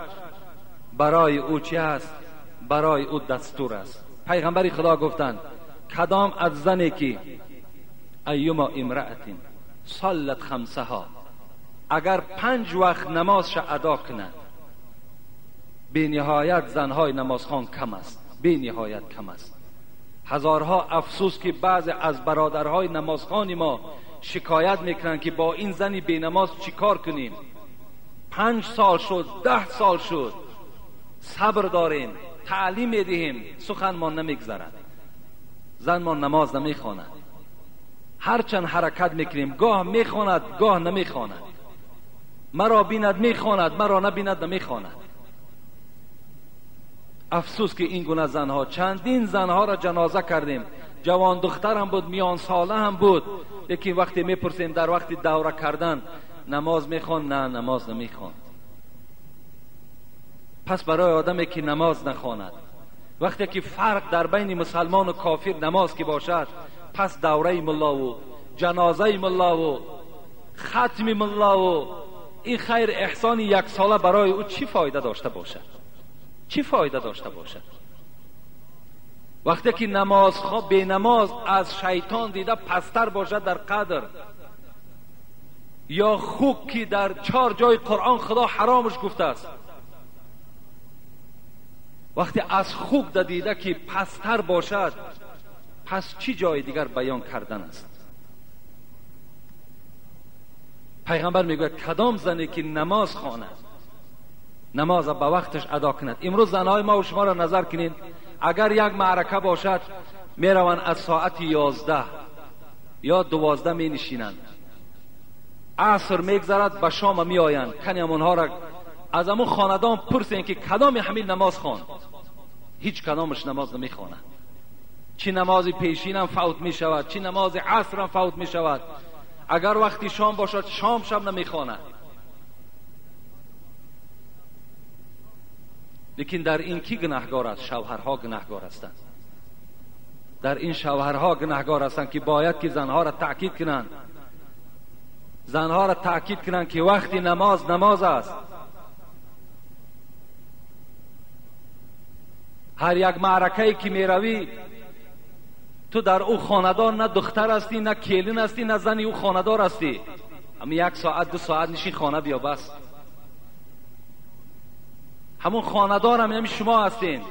برای او چی است؟ برای او دستور است. پیغمبر خدا گفتند کدام از زنی که ایما امرأة صلت خمسها اگر 5 وقت نمازش ادا کنند، به نهایت زنهای نمازخوان کم است، به نهایت کم است. هزارها افسوس که بعض از برادرهای نمازخوان ما شکایت میکنن که با این زنی بی نماز چی کار کنیم؟ 5 سال شد، 10 سال شد، صبر داریم، تعلیم میدهیم، سخن ما نمیگذرد، زن ما نماز نمیخواند. هرچند حرکت میکنیم، گاه میخواند گاه نمیخواند، مرا بیند میخواند، مرا نبیند نمیخواند. افسوس که این گونه زنها، چندین زنها را جنازه کردیم، جوان دختر هم بود، میان ساله هم بود، لیکن وقتی میپرسیم در وقت دوره کردن نماز میخوان؟ نه، نماز نمیخوان. پس برای آدمی که نماز نخواند، وقتی که فرق در بین مسلمان و کافر نماز که باشد، پس دوره ملا و جنازه ملا و ختم ملا و این خیر احسان 1 ساله برای او چی فایده داشته باشد؟ چی فایده داشته باشد؟ وقتی که نماز به نماز از شیطان دیده پستر باشد در قدر، یا خوک که در 4 جای قرآن خدا حرامش گفته است، وقتی از خوک دیده که پستر باشد، پس چی جای دیگر بیان کردن است؟ پیغمبر میگوید کدام زنی که نماز خواند، نماز به وقتش ادا کند. امروز زنهای ما و شما را نظر کنید، اگر یک معرکه باشد میروند از ساعت 11 یا 12 می نشینند، عصر میگذرد به شام می آیند. کنی اونها را از امون خاندان پرسین که کدام حمیل نماز خواند؟ هیچ کدامش نماز نمی خوانند. چی نماز پیشین هم فوت می شود، چی نماز عصر هم فوت می شود. اگر وقتی شام باشد شام شب نمی خوانند. لیکن در این کی گناهگار است؟ شوهرها گناهگار هستند. در این شوهرها گناهگار هستند که باید که زنها را تأکید کنند، زنها را تأکید کنند که وقتی نماز نماز است. هر یک معرکه‌ای که میروی تو در او خاندار نه دختر هستی، نه کلین هستی، نه زنی او خاندار هستی. اما 1 ساعت 2 ساعت نشین خانه بیا بس. همون خاندار هم شما هستین،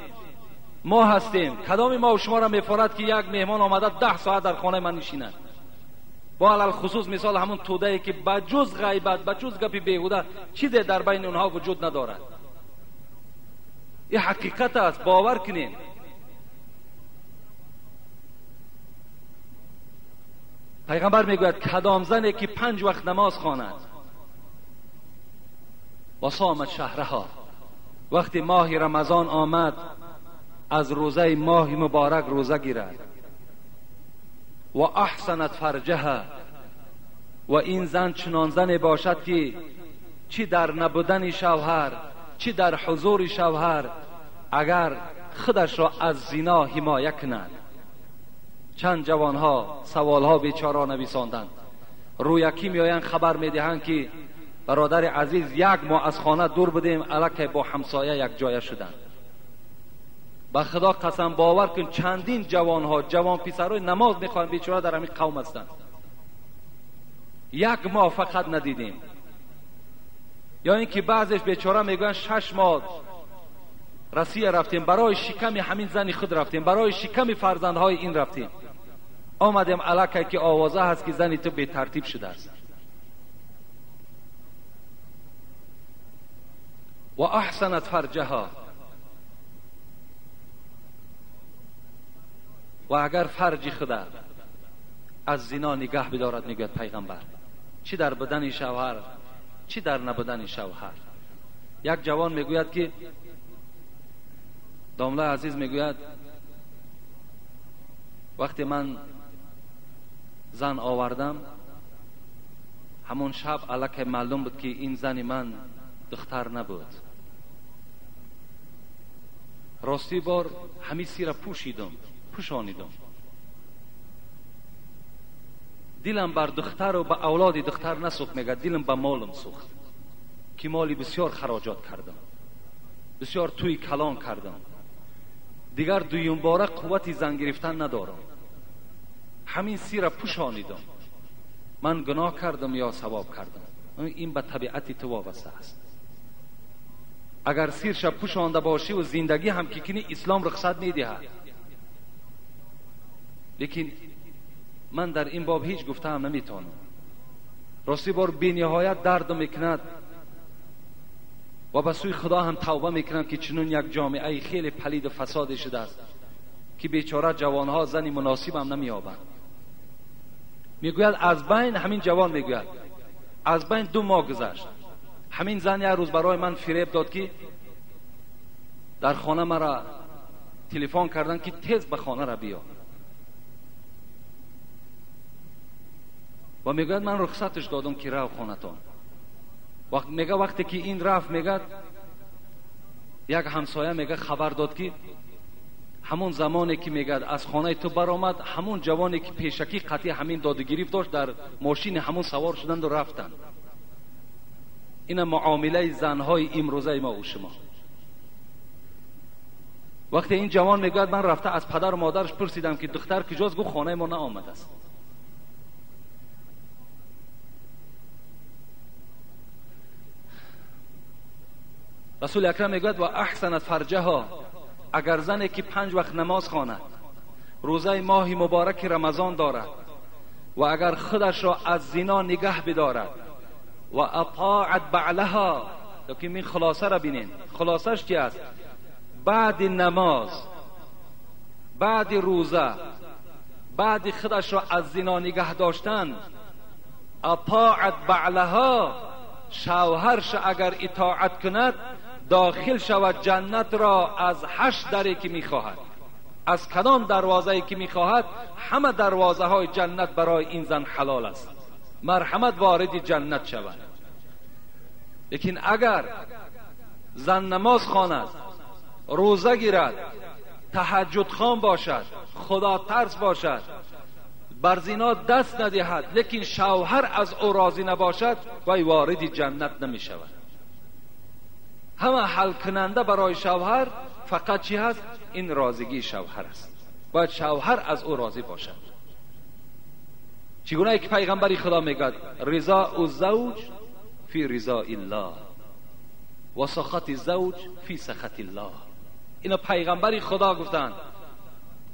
ما هستیم. کدام ما و شما را میفارد که یک مهمان آمده 10 ساعت در خانه من نشیند؟ با علل خصوص مثال همون توده‌ای که بجز غیبت، بجز گپی بیهوده چیزی در بین اونها وجود ندارد. این حقیقت است، باور کنین. پیغمبر میگوید کدام زنی که 5 وقت نماز خواند و صامت شهرها، وقتی ماه رمضان آمد از روزه ماه مبارک روزه گیرد، و احسنت فرجها، و این زن چنان زنی باشد که چی در نبودن شوهر چی در حضور شوهر اگر خودش را از زنا حمایت کند. چند جوانها سوالها بیچاره نویساندند، رویکی میآیند خبر میدهند که برادر عزیز 1 ماه از خانه دور بودیم، الکی با همسایه یک جایه شدند. به خدا قسم باور کن چندین جوانها، جوان پسرای نماز میخوان بیچاره در همین قوم هستند. 1 ماه فقط ندیدیم. یا اینکه بعضش بیچاره میگن 6 ماه روسیه رفتیم، برای شکم همین زنی خود رفتیم، برای شکم فرزندهای این رفتیم، آمدیم الکی که آوازه هست که زنی تو بی ترتیب شده است. و احسنت فرجها، و اگر فرج خدا از زنا نگاه بدارد، میگوید پیغمبر، چی در بدن شوهر چی در نبودن شوهر. یک جوان میگوید که دامله عزیز میگوید وقتی من زن آوردم همون شب الکی معلوم بود که این زن من دختر نبود. راستی بار همین سیره پوشانیدم. دلم بر دختر و به اولاد دختر نسوخت، میگه دلم به مالم سوخت که مالی بسیار خراجات کردم، بسیار توی کلان کردم، دیگر دویم باره قوتی زن گرفتن ندارم. همین سیره پوشانیدم. من گناه کردم یا ثواب کردم؟ این به طبیعت تو وابسته است. اگر سیر شب پوشانده باشی و زندگی هم که کنی اسلام رخصت میدهد. لیکن من در این باب هیچ گفته هم نمیتونم. راستی بار بی نهایت درد میکند و به سوی خدا هم توبه میکنم که چنون یک جامعه خیلی پلید و فساد شده است که بیچاره جوانها زنی مناسب هم نمییابند. میگوید از بین همین جوان میگوید از بین 2 ماه گذشت، همین زن یک روز برای من فریب داد که در خانه مرا تلفن کردن که تیز به خانه را بیا و میگوید من رخصتش دادم که رو خانتان. میگه وقتی که این رفت میگه یک همسایه میگه خبر داد که همون زمانی که میگه از خانه تو برآمد همون جوانی که پیشکی قطعی همین داد و گریفت داشت در ماشین همون سوار شدند و رفتند. این معامله زنهای امروزه ما و شما. وقتی این جوان میگه من رفته از پدر و مادرش پرسیدم که دختر کجاست، گفت خانه ما نآمده است. رسول اکرم میگوید و احسنت فرجها، اگر زنی که 5 وقت نماز خواند، روزه ماه مبارک رمضان دارد و اگر خودش را از زنا نگه بدارد و اطاعت بعلها، که این خلاصه را بینین. خلاصش چی است؟ بعد نماز، بعد روزه، بعد خودش را از زنا نگه داشتن، اطاعت بعلها، شوهرش اگر اطاعت کند داخل شود جنت را از 8 دری که میخواهد. از کدام دروازه‌ای که میخواهد، همه دروازه های جنت برای این زن حلال است. مرحمت وارد جنت شود. لیکن اگر زن نماز خواند، روزه گیرد، تهجد خوان باشد، خدا ترس باشد، بر زنا دست ندهد، لیکن شوهر از او راضی نباشد، وی وارد جنت نمی شود. همه حل کننده برای شوهر فقط چی هست؟ این راضیگی شوهر است. باید شوهر از او راضی باشد. چگونه که پیغمبر خدا میگه رضا الزوج فی رضا الله و سخط الزوج فی سخط الله. اینا پیغمبر خدا گفتند.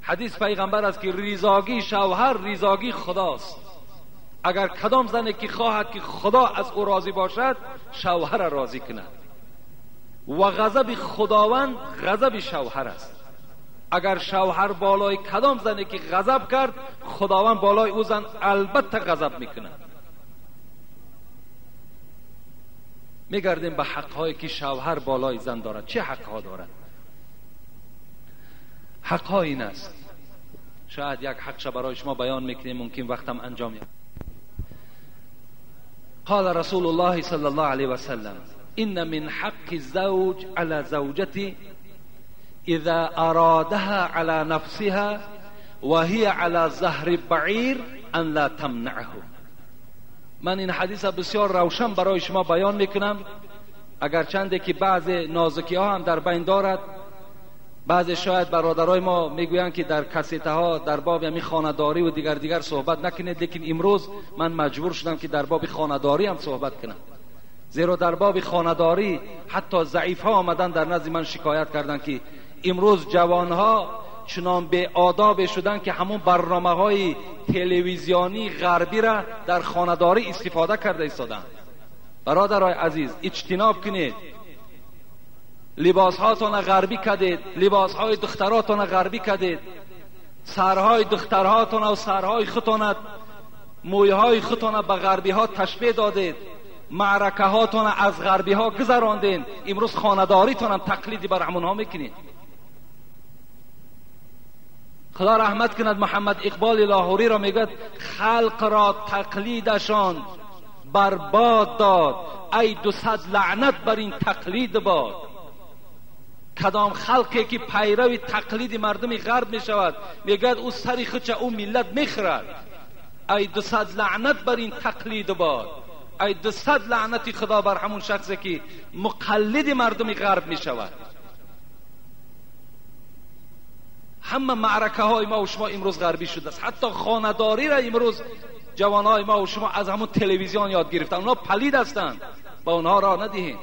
حدیث پیغمبر است که رضاگی شوهر رضاگی خداست. اگر کدام زنی که خواهد که خدا از او راضی باشد، شوهر را راضی کند. و غضب خداوند غضب شوهر است. اگر شوهر بالای کدام زنی که غضب کرد، خداوند بالای او زن البته غضب میکند. میگردیم به حقهایی که شوهر بالای زن دارد. چه حقها دارد؟ حقها این است، شاید یک حقش برای شما بیان میکنیم، ممکن وقتم انجام یابد. قال رسول الله صلی الله علیه و سلم ان من حق الزوج على زوجته اذا ارادها على نفسها وهي على ظهر بعیر ان لا تمنعه. من این حدیث بسیار روشن برای شما بیان میکنم، اگرچند که بعض نازکی ها هم در بین دارد. بعض شاید برادرای ما میگویند که در کسیته ها در باب همی خانه‌داری و دیگر صحبت نکنید، لیکن امروز من مجبور شدم که در باب خانه‌داری هم صحبت کنم. زیرا در باب خانه‌داری حتی ضعیف ها آمدن در نزد من شکایت کردند که امروز جوان ها چنان به آداب شدن که همون برنامه های تلویزیونی غربی را در خانه‌داری استفاده کرده ایستادند. برادرای عزیز اجتناب کنید. لباس هاتون غربی کردید، لباس های دختراتون غربی کردید، سرهای دخترهاتون و سرهای خودتون، مویهای خودتون به غربی ها تشبیه دادید، معرکه هاتون از غربی ها گذراندین. امروز خانه‌داریتون هم تقلیدی بر همونها میکنید. خدا رحمت کند محمد اقبال لاهوری را میگد خلق را تقلیدشان برباد داد، ای 200 لعنت بر این تقلید باد. کدام خلقی که پیرو تقلید مردم غرب می شود، میگد او سری خودش او ملت میخرد، ای 200 لعنت بر این تقلید باد. ای 200 لعنتی خدا بر همون شخصی که مقلد مردم غرب می شود. همه معرکه های ما و شما امروز غربی شده است. حتی خانه‌داری را امروز جوانای ما و شما از همون تلویزیون یاد گرفتن. اونا پلید هستند، با اونها راه ندهید.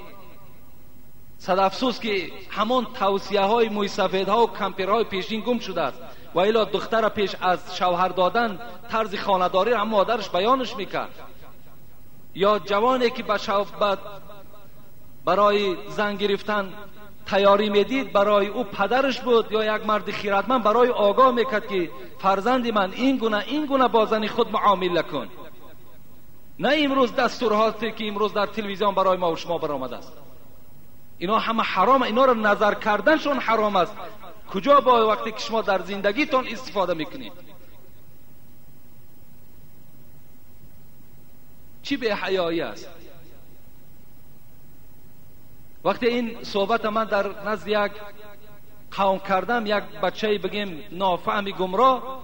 صد افسوس که همون توصیه های موی سفیدها و کمپیرهای پیشین گم شده است. و الا دختر پیش از شوهر دادن طرز خانه‌داری هم مادرش بیانش میکرد. یا جوانی که برای زن گرفتن تیاری میدید، برای او پدرش بود یا یک مرد خیرتمند برای آگاه میکرد که فرزند من این گونه با زن خود معامله کن. نه امروز دستورهاتی که امروز در تلویزیون برای ما و شما برآمده است. اینا همه حرام، اینا رو نظر کردنشون حرام است. کجا با وقتی که شما در زندگیتون استفاده میکنید؟ چی به حیایی است؟ وقتی این صحبت من در نزد یک قوم کردم، یک بچه بگیم نافهم گمراه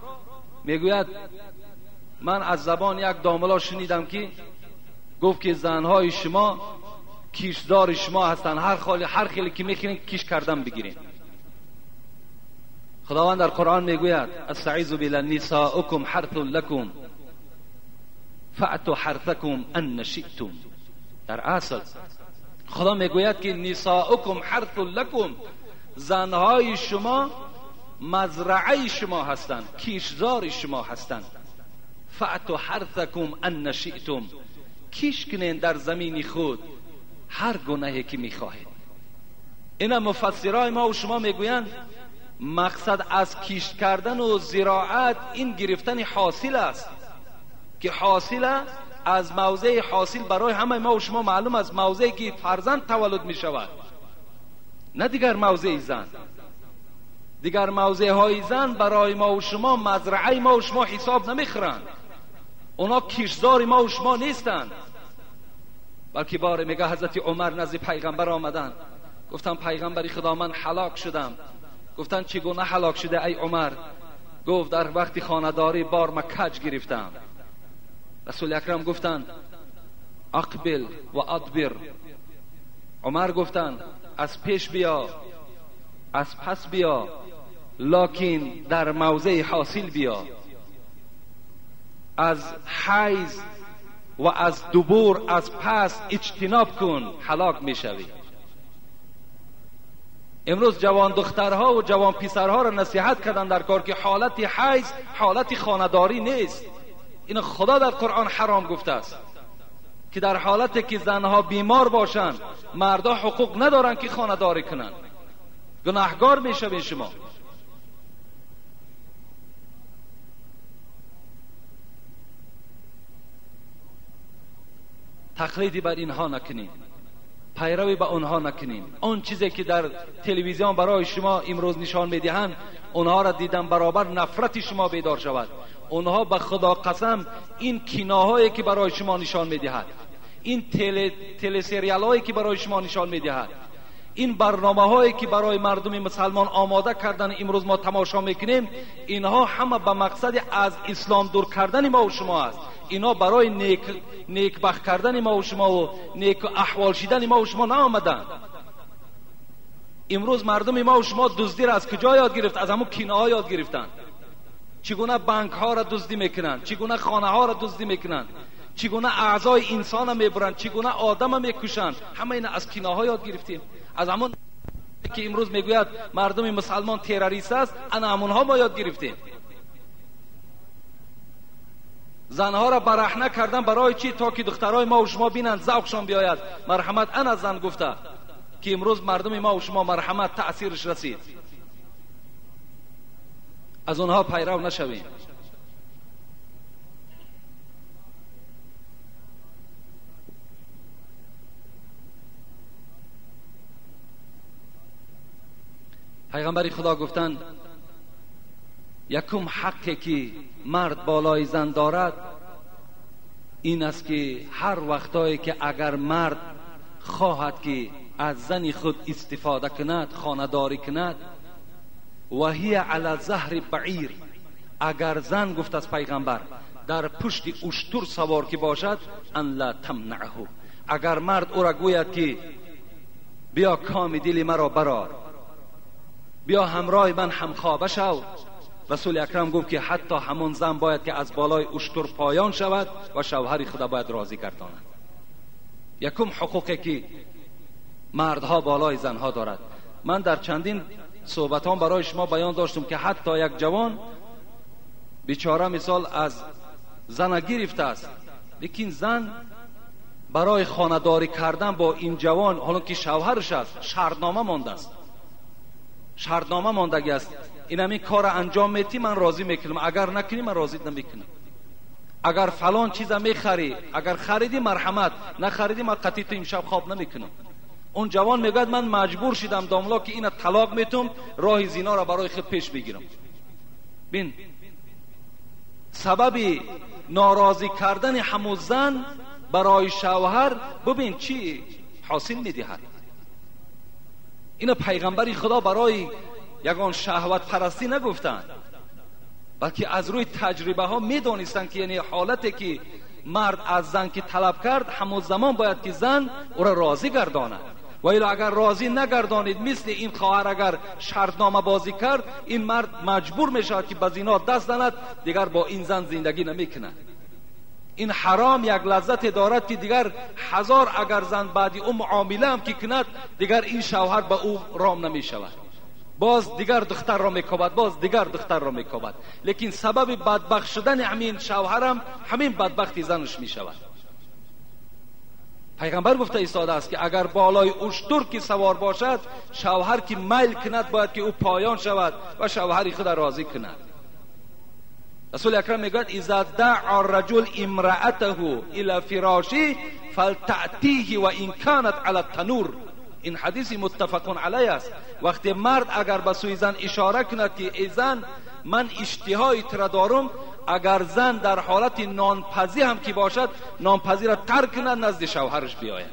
میگوید من از زبان یک داملا شنیدم که گفت که زنهای شما کیشدار شما هستن، هر خیلی که میخواین کیش کردن بگیرین. خداوند در قرآن میگوید استعیذ بالله نساؤکم حرث لکم فأتوا حرثکم ان شئتم. در اصل خدا میگوید که نساؤکم حرث لکم، زنهای شما مزرعه شما هستند، کیشدار شما هستند. فأتوا حرثکم ان شئتم، کیش کنین در زمین خود هر گونه‌ای که میخواهید. اینا مفسرای ما و شما میگویند مقصد از کیشت کردن و زراعت این گرفتن حاصل است که حاصل از موضع حاصل برای همه ما و شما معلوم از موضعی که فرزند تولد می شود، نه دیگر موضع زن. دیگر موضع های زن برای ما و شما مزرعه ما و شما حساب نمیخورند. اونا کیشدار ما و شما نیستند. بلکه باره میگه حضرت عمر نزد پیغمبر آمدن، گفتن پیغمبری خدا من هلاک شدم. گفتن چگونه هلاک شده ای عمر؟ گفت در وقت خانه‌داری بار ما کج گرفتم. رسول اکرم گفتن اقبل و ادبر. عمر گفتن از پیش بیا از پس بیا، لکن در موضع حاصل بیا. از حیض و از دبور از پس اجتناب کن، هلاک میشوی. امروز جوان دخترها و جوان پسرها را نصیحت کردن در کار که حالت حیض حالت خانه‌داری نیست. این خدا در قرآن حرام گفته است که در حالتی که زنها بیمار باشند مردا حقوق ندارن که خانه‌داری کنن. گناهگار میشوین شما. تقلیدی بر اینها نکنین، پیروی به اونها نکنین. اون چیزی که در تلویزیون برای شما امروز نشان میدهند، اونها را دیدن برابر نفرت شما بیدار شود. اونها به خدا قسم این کیناهایی که برای شما نشان میدهد، این تله سریال هایی که برای شما نشان میدهد، این برنامه هایی که برای مردم مسلمان آماده کردن امروز ما تماشا میکنیم، اینها همه به مقصد از اسلام دور کردن ما و شما است. اینا برای نیک بخت کردن ما و شما و نیک احوال شدن ما و شما نآمدن. امروز مردم ما و شما دزدی را از کجا یاد گرفت؟ از همون کینه ها یاد گرفتن. چگونه بانک ها را دزدی میکنن، چگونه خانه ها را دزدی میکنن، چگونه اعضای انسان را میبرن، چگونه آدم را میکشن. همه اینا از کینه ها یاد گرفتیم. از همون که امروز میگوید مردم مسلمان تروریست است، انا همونها ما یاد گرفتیم. زنها را برهنه کردن برای چی؟ تا که دخترای ما و شما بینند ذوقشان بیاید. مرحمت انا زن گفته که امروز مردم ما و شما مرحمت تأثیرش رسید. از اونها پیرو نشویم. پیغمبر خدا گفتند یکم حقی که مرد بالای زن دارد این است که هر وقتایی که اگر مرد خواهد که از زن خود استفاده کند، خانه‌داری کند، و هی علی ظهر بعیر، اگر زن گفت از پیغمبر در پشت اشتر سوار که باشد، ان لا تمنعه، اگر مرد او را گوید که بیا کام دل مرا برار، بیا همراه من همخوابه شو، رسول اکرم گفت که حتی همون زن باید که از بالای اشتر پایان شود و شوهر خدا باید راضی گرداند. یکم حقوقی که مردها بالای زنها دارد. من در چندین صحبتام برای شما بیان داشتم که حتی یک جوان بیچاره مثال از زن گرفته است، لیکن زن برای خانه‌داری کردن با این جوان، حالا که شوهرش است، شرطنامه مانده است، شرطنامه ماندگی است. این همین کار انجام میتی من راضی میکنم، اگر نکنی من راضی نمیکنم. اگر فلان چیز میخری، اگر خریدی مرحمت، نخریدی من قطعی تو امشب خواب نمیکنم. اون جوان میگوید من مجبور شدم داملا که اینا طلاق میتم، راه زنا را برای خود پیش بگیرم. بین سبب ناراضی کردن همون زن برای شوهر ببین چی حاصل میدهد. اینا پیغمبر خدا برای یگان شهوت پرستی نگفتند، بلکه از روی تجربه ها میدانستند که یعنی حالتی که مرد از زن که طلب کرد همون زمان باید که زن او را راضی گرداند، و الا اگر راضی نگردانید مثل این خواهر اگر شرطنامه بازی کرد، این مرد مجبور میشود که به زنا دست زند، دیگر با این زن زندگی نمیکنه. این حرام یک لذت دارد که دیگر هزار اگر زن بعدی او معامله هم که کند، دیگر این شوهر به او رام نمی شود، باز دیگر دختر را میکوبد، باز دیگر دختر را میکوبد. لیکن سبب بدبخت شدن همین شوهرم همین بدبختی زنش می شود. پیغمبر گفته ایستاده است که اگر بالای اشتر که سوار باشد، شوهر که میل کند باید که او پایان شود و شوهر خود راضی کند. رسول اکرم میگوید اذا دعا الرجل امرأته الى فراشه فلتأتیه و ان كانت علی التنور. این حدیث متفق علیه است. وقتی مرد اگر به سوی زن اشاره کند که ای زن من اشتهای تر دارم، اگر زن در حالت نانپزی هم که باشد، نانپزی را ترک کند نزد شوهرش بیاید.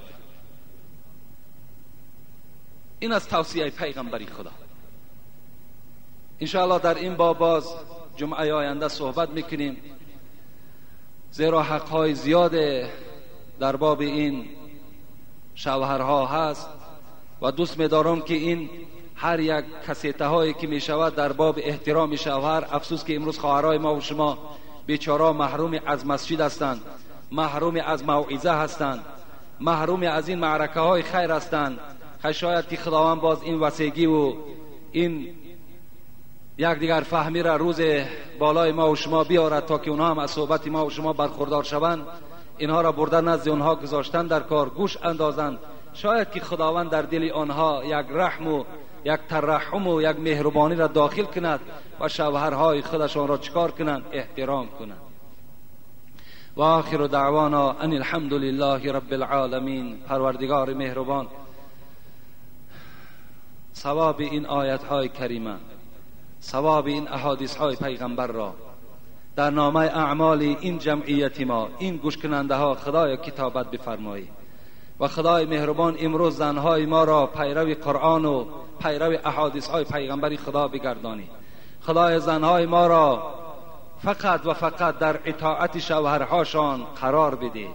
این از توصیه پیغمبری خدا. انشاءالله در این باب باز جمعه آینده صحبت میکنیم، زیرا حقهای زیاد در باب این شوهرها هست و دوست می‌دارم که این هر یک کسیته هایی که میشود در باب احترام شوهر، افسوس که امروز خواهرای ما و شما بیچاره محروم از مسجد هستند، محروم از موعظه هستند، محروم از این معرکه های خیر هستند. شاید که خداوند باز این وسیگی و این یک دیگر فهمی را روز بالای ما و شما بیارد تا که اونها هم از صحبت ما و شما برخوردار شوند، اینها را بردن نزد اونها گذاشتن در کار، گوش اندازند. شاید که خداوند در دل آنها یک رحم و یک ترحم و یک مهربانی را داخل کند و شوهرهای خودشان را چکار کنند؟ احترام کنند. و آخر دعوانا ان الحمد لله رب العالمین. پروردگار مهربان ثواب این آیت های کریمه، ثواب این احادیث های پیغمبر را در نامه اعمال این جمعیت ما، این گوش کننده ها خدایا کتابت بفرمایی. و خدای مهربان امروز زنهای ما را پیرو قرآن و پیرو احادیث های پیغمبری خدا بگردانی. خدای زنهای ما را فقط و فقط در اطاعت شوهرهاشان قرار بده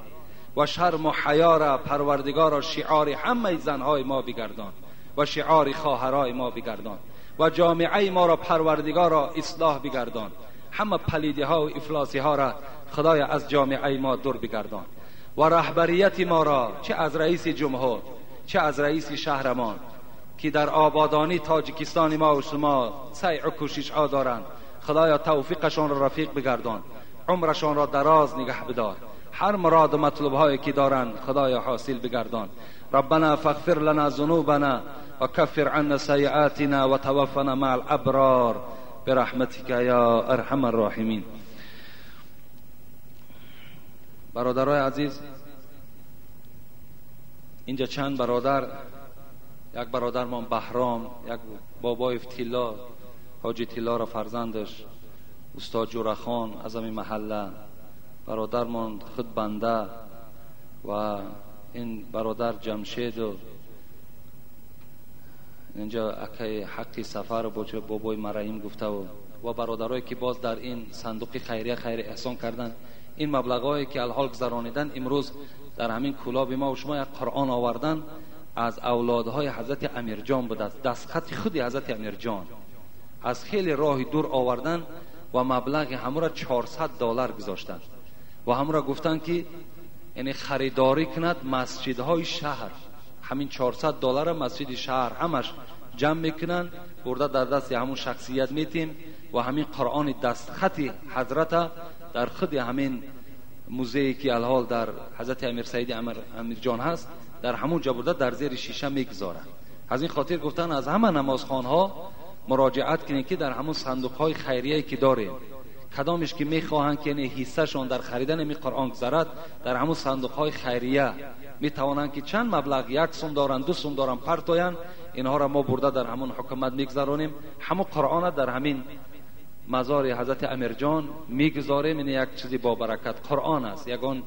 و شرم و حیا را پروردگار شعار همه زنهای ما بگردان و شعار خواهرای ما بگردان و جامعه ما را پروردگار را اصلاح بگردان. همه پلیدی ها و افلاسی ها را خدای از جامعه ما دور بگردان و رهبریت ما را چه از رئیس جمهور چه از رئیس شهرمان که در آبادانی تاجیکستان ما و شما سعی و کوشش ها دارند، خدایا توفیقشان را رفیق بگردان، عمرشان را دراز نگه بدار، هر مراد و مطلوب هایی که دارند خدایا حاصل بگردان. ربنا فاغفر لنا ذنوبنا و کفر عنا سیئاتنا و توفنا مع الابرار برحمتك یا ارحم الراحمین. برادرای عزیز، اینجا چند برادر، یک برادرمان بهرام، یک بابای افتیلا حاجی تیلا را فرزندش استاد جورخان از همین محله، برادرمان خود بنده و این برادر جمشید و اینجا اکی حقی سفر با بابای مریم گفته و برادرایی که باز در این صندوق خیریه خیر احسان کردن. این مبلغایی که الحال گذرانیدن امروز در همین کلاب ما و شما یک قرآن آوردن از اولادهای حضرت امیرجان بود، دستخط خودی حضرت امیرجان از خیلی راه دور آوردن و مبلغ همو را $400 گذاشتن و همو را گفتن که یعنی خریداری کند مسجدهای شهر. همین $400 مسجد شهر همش جمع میکنن، برده در دست همون شخصیت میتیم و همین قرآن دستخط حضرت در خود همین موزه‌ای که الحال در حضرت امیر سید امیر جان هست در همون جا برده در زیر شیشه میگذارن. از این خاطر گفتن از همه نمازخوانها مراجعت کنید که در همون صندوقهای خیریه که داریم کدامش که میخواهند که حصه شون در خریدن می قرآن گذارد در همون صندوقهای خیریه میتوانند که چند مبلغ 1 سوم دارن 2 سوم دارن پرتاین اینها را ما برده در همون حکومت میگذارونیم. همون قرآن در همین مزار حضرت امیر جان میگذاریم. این یک چیزی با برکت قرآن است، یگان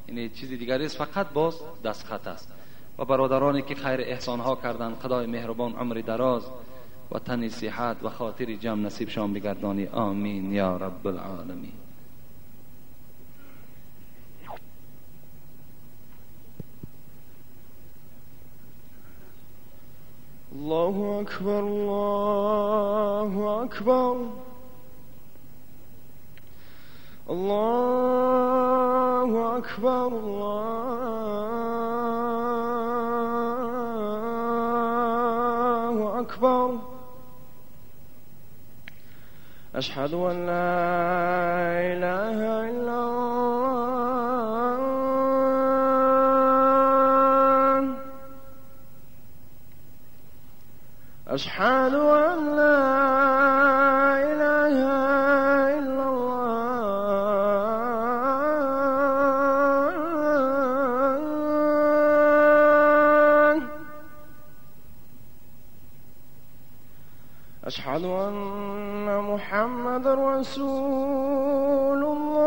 این چیزی دیگری است، فقط باز دستخط است. و برادرانی که خیر احسان ها کردند خدای مهربان عمر دراز و تن صحت و خاطر جمع نصیب شان بگردانی. آمین یا رب العالمین. الله اکبر الله اکبر الله اکبر الله اکبر. اشهد ان لا اله الا الله. اشهد ان لا اله الا الله. اشهد ان محمد رسول الله.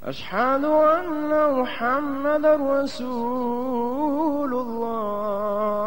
اشهد ان محمد رسول الله.